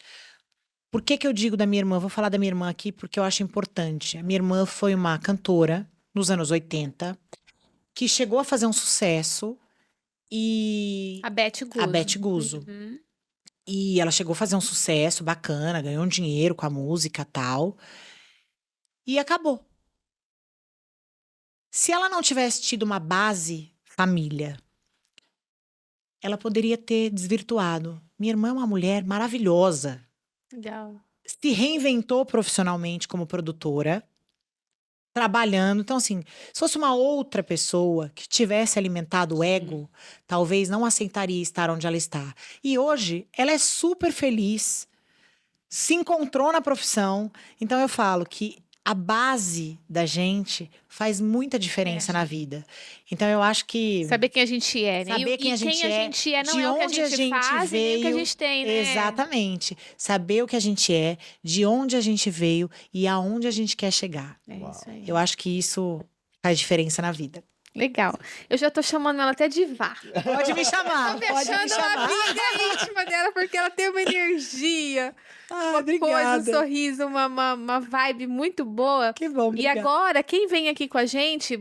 Speaker 3: Por que que eu digo da minha irmã? Vou falar da minha irmã aqui porque eu acho importante. A minha irmã foi uma cantora nos anos 80 que chegou a fazer um sucesso e
Speaker 2: A Beth Guzzo.
Speaker 3: a Beth Guzzo.
Speaker 2: Uhum.
Speaker 3: E ela chegou a fazer um sucesso bacana, ganhou um dinheiro com a música e tal. E acabou. Se ela não tivesse tido uma base família, ela poderia ter desvirtuado. Minha irmã é uma mulher maravilhosa.
Speaker 2: Legal.
Speaker 3: Se reinventou profissionalmente como produtora, trabalhando. Então, assim, se fosse uma outra pessoa que tivesse alimentado o ego, talvez não aceitaria estar onde ela está. E hoje, ela é super feliz, se encontrou na profissão. Então, eu falo que a base da gente faz muita diferença na vida. Então, eu acho que
Speaker 2: Saber quem a gente é, né?
Speaker 3: saber quem a gente é,
Speaker 2: não
Speaker 3: de
Speaker 2: é o que a
Speaker 3: onde a
Speaker 2: gente
Speaker 3: gente
Speaker 2: faz e nem o que a
Speaker 3: veio.
Speaker 2: gente tem, né?
Speaker 3: Exatamente. Saber o que a gente é, de onde a gente veio e aonde a gente quer chegar.
Speaker 2: É isso aí.
Speaker 3: Eu acho que isso faz diferença na vida.
Speaker 2: Legal. Eu já tô chamando ela até de Vá.
Speaker 3: Pode me chamar,
Speaker 2: Tô
Speaker 3: pode me
Speaker 2: achando uma
Speaker 3: chamar.
Speaker 2: amiga íntima dela, porque ela tem uma energia,
Speaker 3: Ah,
Speaker 2: uma
Speaker 3: obrigada.
Speaker 2: coisa, um sorriso, uma vibe muito boa.
Speaker 3: Que bom,
Speaker 2: E
Speaker 3: obrigada.
Speaker 2: agora, quem vem aqui com a gente,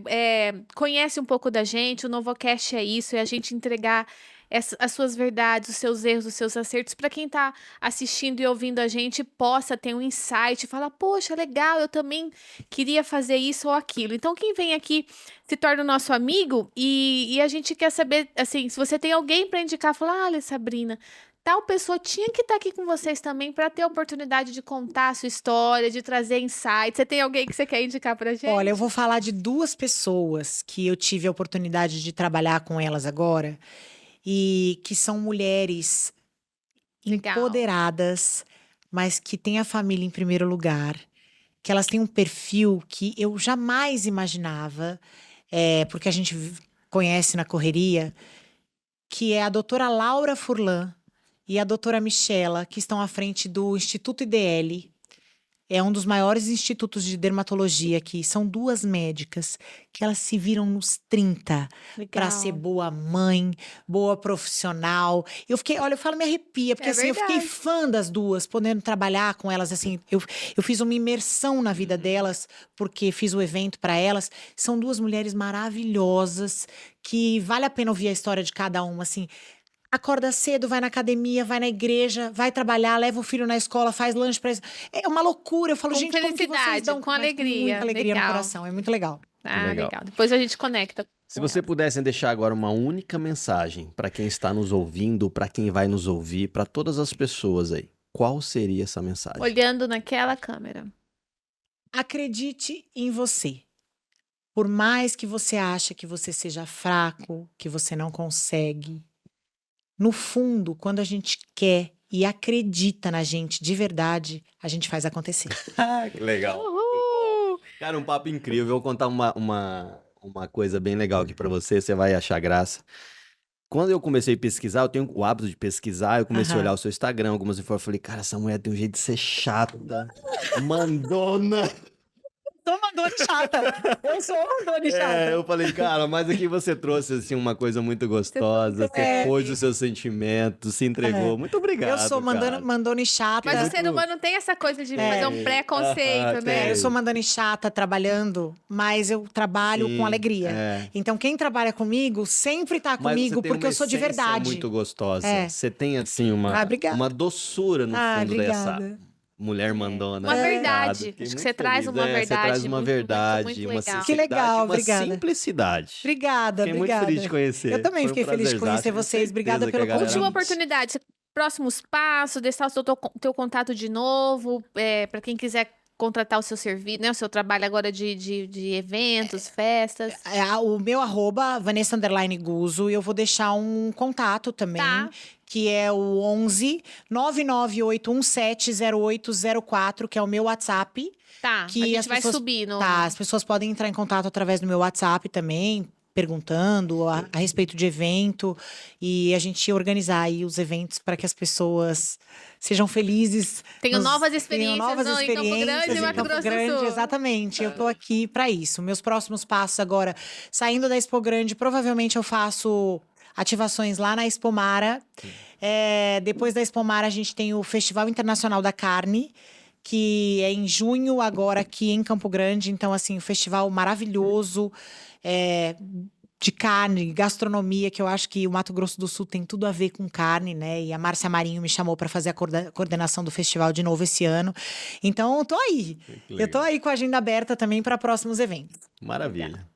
Speaker 2: conhece um pouco da gente, o Novocast é isso, é a gente entregar as suas verdades, os seus erros, os seus acertos, para quem tá assistindo e ouvindo a gente possa ter um insight, falar, poxa, legal, eu também queria fazer isso ou aquilo. Então, quem vem aqui se torna o nosso amigo e a gente quer saber, assim, se você tem alguém para indicar, falar, olha, Sabrina, tal pessoa tinha que estar aqui com vocês também para ter a oportunidade de contar a sua história, de trazer insights. Você tem alguém que você quer indicar pra gente?
Speaker 3: Olha, eu vou falar de duas pessoas que eu tive a oportunidade de trabalhar com elas agora e que são mulheres
Speaker 2: Legal.
Speaker 3: empoderadas, mas que têm a família em primeiro lugar, que elas têm um perfil que eu jamais imaginava, porque a gente conhece na correria, que é a doutora Laura Furlan e a doutora Michela, que estão à frente do Instituto IDL. É um dos maiores institutos de dermatologia aqui. São duas médicas que elas se viram nos 30 para
Speaker 2: Legal.
Speaker 3: ser boa mãe, boa profissional. Eu fiquei, olha, eu falo, me arrepia, porque
Speaker 2: É
Speaker 3: assim, eu fiquei
Speaker 2: verdade.
Speaker 3: fã das duas, podendo trabalhar com elas, assim, eu fiz uma imersão na vida delas, porque fiz o evento para elas. São duas mulheres maravilhosas, que vale a pena ouvir a história de cada uma, assim. Acorda cedo, vai na academia, vai na igreja, vai trabalhar, leva o filho na escola, faz lanche pra eles. É uma loucura. Eu falo,
Speaker 2: Com
Speaker 3: gente, como que vocês
Speaker 2: felicidade,
Speaker 3: dão
Speaker 2: com
Speaker 3: mas
Speaker 2: alegria.
Speaker 3: muita alegria no
Speaker 2: Legal.
Speaker 3: coração. É muito legal.
Speaker 2: Ah,
Speaker 1: Legal.
Speaker 2: legal. Depois a gente conecta.
Speaker 1: Se
Speaker 2: com
Speaker 1: você
Speaker 2: ela.
Speaker 1: pudesse deixar agora uma única mensagem para quem está nos ouvindo, para quem vai nos ouvir, para todas as pessoas aí, qual seria essa mensagem?
Speaker 2: Olhando naquela câmera.
Speaker 3: Acredite em você. Por mais que você ache que você seja fraco, que você não consegue, no fundo, quando a gente quer e acredita na gente de verdade, a gente faz acontecer.
Speaker 1: Legal.
Speaker 2: Uhul!
Speaker 1: Cara, um papo incrível. Eu vou contar uma coisa bem legal aqui pra você, você vai achar graça. Quando eu comecei a pesquisar, eu tenho o hábito de pesquisar, eu comecei a
Speaker 3: Aham.
Speaker 1: olhar o seu Instagram, algumas informações, eu falei, cara, essa mulher tem um jeito de ser chata, mandona.
Speaker 3: Sou mandona chata. Eu sou mandona chata.
Speaker 1: Eu falei, cara, mas aqui você trouxe, assim, uma coisa muito gostosa, você
Speaker 3: É.
Speaker 1: pôs os seus sentimentos, se entregou. Muito obrigado,
Speaker 3: Eu sou
Speaker 1: cara.
Speaker 3: mandona e chata.
Speaker 2: Mas o
Speaker 1: muito-
Speaker 2: ser humano tem essa coisa de
Speaker 3: É.
Speaker 2: fazer um preconceito,
Speaker 1: Ah,
Speaker 2: né?
Speaker 1: tem.
Speaker 3: Eu sou mandando chata trabalhando, mas eu trabalho
Speaker 1: Sim,
Speaker 3: com alegria.
Speaker 1: é.
Speaker 3: Então, quem trabalha comigo sempre tá
Speaker 1: Mas
Speaker 3: comigo,
Speaker 1: você tem
Speaker 3: porque
Speaker 1: uma
Speaker 3: eu sou de
Speaker 1: essência
Speaker 3: verdade.
Speaker 1: muito gostosa.
Speaker 3: É.
Speaker 1: Você tem, assim,
Speaker 3: Ah, obrigada.
Speaker 1: uma doçura no
Speaker 3: Ah,
Speaker 1: fundo dessa
Speaker 3: obrigada.
Speaker 1: mulher mandona.
Speaker 2: Uma
Speaker 1: Obrigado,
Speaker 2: verdade.
Speaker 1: fiquei
Speaker 2: Acho que
Speaker 1: muito
Speaker 2: você traz
Speaker 1: feliz.
Speaker 2: uma
Speaker 1: Você
Speaker 2: verdade
Speaker 1: traz uma
Speaker 2: muito,
Speaker 1: verdade,
Speaker 2: muito
Speaker 1: uma
Speaker 2: legal.
Speaker 1: sinceridade,
Speaker 3: Que legal,
Speaker 1: uma
Speaker 3: obrigada.
Speaker 1: simplicidade.
Speaker 3: Obrigada,
Speaker 1: Fiquei muito
Speaker 3: obrigada.
Speaker 1: feliz de conhecer.
Speaker 3: Eu também
Speaker 1: Foi um
Speaker 3: fiquei feliz de
Speaker 1: prazerzaço,
Speaker 3: conhecer
Speaker 1: tenho
Speaker 3: vocês. Obrigada
Speaker 1: certeza que a
Speaker 3: pelo
Speaker 1: galera-
Speaker 3: convite.
Speaker 2: Última oportunidade. Próximos passos, deixar o teu contato de novo, para quem quiser contratar o seu serviço, né? O seu trabalho agora de eventos, festas.
Speaker 3: O meu @, Vanessa_Guzzo, e eu vou deixar um contato também,
Speaker 2: Tá.
Speaker 3: que é o 11 998170804, que é o meu WhatsApp.
Speaker 2: Tá,
Speaker 3: Que
Speaker 2: a gente
Speaker 3: as
Speaker 2: vai
Speaker 3: pessoas-
Speaker 2: subir no...
Speaker 3: Tá, as pessoas podem entrar em contato através do meu WhatsApp também. perguntando a respeito de evento e a gente organizar aí os eventos para que as pessoas sejam felizes.
Speaker 2: Tenho novas experiências,
Speaker 3: Tenham novas
Speaker 2: em Campo Grande
Speaker 3: experiências
Speaker 2: e
Speaker 3: em
Speaker 2: Mato
Speaker 3: Campo
Speaker 2: Grosso do
Speaker 3: Grande,
Speaker 2: Sul.
Speaker 3: exatamente. Eu tô aqui para isso. Meus próximos passos agora, saindo da Expo Grande, provavelmente eu faço ativações lá na Expo Mara. Depois da Expo Mara, a gente tem o Festival Internacional da Carne, que é em junho, agora aqui em Campo Grande. Então, assim, um festival maravilhoso de carne, gastronomia, que eu acho que o Mato Grosso do Sul tem tudo a ver com carne, né? E a Márcia Marinho me chamou para fazer a coordenação do festival de novo esse ano. Então, eu tô aí. Eu tô aí com a agenda aberta também para próximos eventos.
Speaker 1: Maravilha.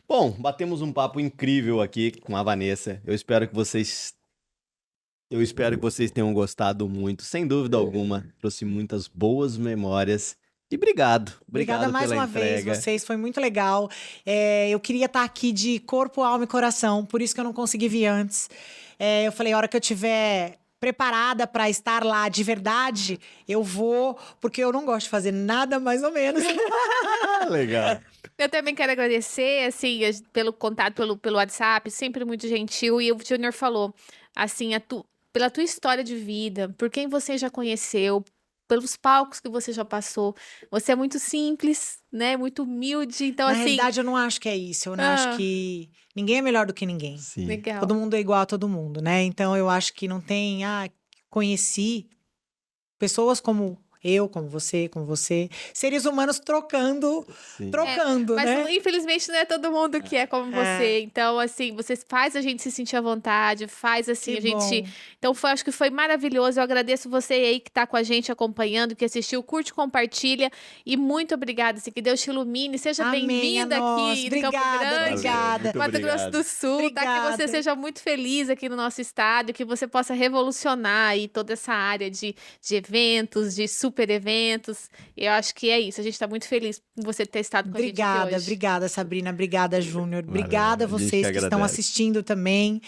Speaker 1: Bom, batemos um papo incrível aqui com a Vanessa. Eu espero que vocês tenham gostado muito. Sem dúvida alguma, trouxe muitas boas memórias. E obrigado.
Speaker 3: Obrigada mais
Speaker 1: pela
Speaker 3: uma vez,
Speaker 1: entrega.
Speaker 3: vocês. Foi muito legal. Eu queria estar aqui de corpo, alma e coração. Por isso que eu não consegui vir antes. Eu falei, a hora que eu tiver preparada para estar lá de verdade, eu vou, porque eu não gosto de fazer nada mais ou menos.
Speaker 1: Legal.
Speaker 2: Eu também quero agradecer, assim, pelo contato, pelo WhatsApp, sempre muito gentil. E o Júnior falou, assim, pela tua história de vida, por quem você já conheceu, pelos palcos que você já passou. Você é muito simples, né? Muito humilde. Então,
Speaker 3: Na
Speaker 2: assim.
Speaker 3: realidade, eu não acho que é isso. Eu não acho que ninguém é melhor do que ninguém.
Speaker 1: Sim.
Speaker 2: Legal.
Speaker 3: Todo mundo é igual a todo mundo, né? Então, eu acho que não tem... conheci pessoas como eu, como você, seres humanos trocando,
Speaker 1: Sim.
Speaker 2: Mas
Speaker 3: né?
Speaker 2: infelizmente não é todo mundo que é como você. Então, assim, você faz a gente se sentir à vontade, faz assim,
Speaker 3: Que
Speaker 2: a gente.
Speaker 3: bom.
Speaker 2: Então, acho que foi maravilhoso. Eu agradeço você aí que tá com a gente acompanhando, que assistiu, curte, compartilha. E muito obrigada, assim, que Deus te ilumine. Seja
Speaker 3: Amém,
Speaker 2: bem-vinda
Speaker 3: a nós.
Speaker 2: aqui em Campo
Speaker 3: Obrigada,
Speaker 2: Grande,
Speaker 3: obrigada.
Speaker 1: Muito
Speaker 2: Mato Grosso
Speaker 1: obrigado.
Speaker 2: do Sul, tá? Que você
Speaker 3: Obrigada.
Speaker 2: seja muito feliz aqui no nosso estado, que você possa revolucionar aí toda essa área de eventos, de super eventos. Eu acho que é isso. A gente tá muito feliz por você ter estado com a gente aqui hoje.
Speaker 3: Obrigada, Sabrina. Obrigada, Júnior. Obrigada a
Speaker 1: a gente
Speaker 3: vocês
Speaker 1: que
Speaker 3: que estão
Speaker 1: agradece.
Speaker 3: assistindo também.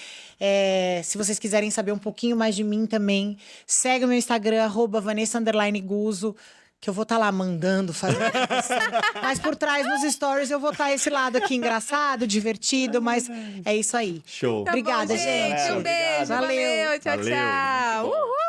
Speaker 3: Se vocês quiserem saber um pouquinho mais de mim também, segue o meu Instagram, @Vanessa_Guzo, que eu vou estar lá mandando, fazendo. Mas por trás, nos stories, eu vou estar esse lado aqui engraçado, divertido, mas é isso aí.
Speaker 1: Show.
Speaker 2: Tá bom,
Speaker 3: Obrigada, gente.
Speaker 2: Um beijo.
Speaker 3: Valeu.
Speaker 2: Valeu. Tchau,
Speaker 1: Valeu.
Speaker 2: tchau.
Speaker 1: Muito bom.
Speaker 2: Uhul.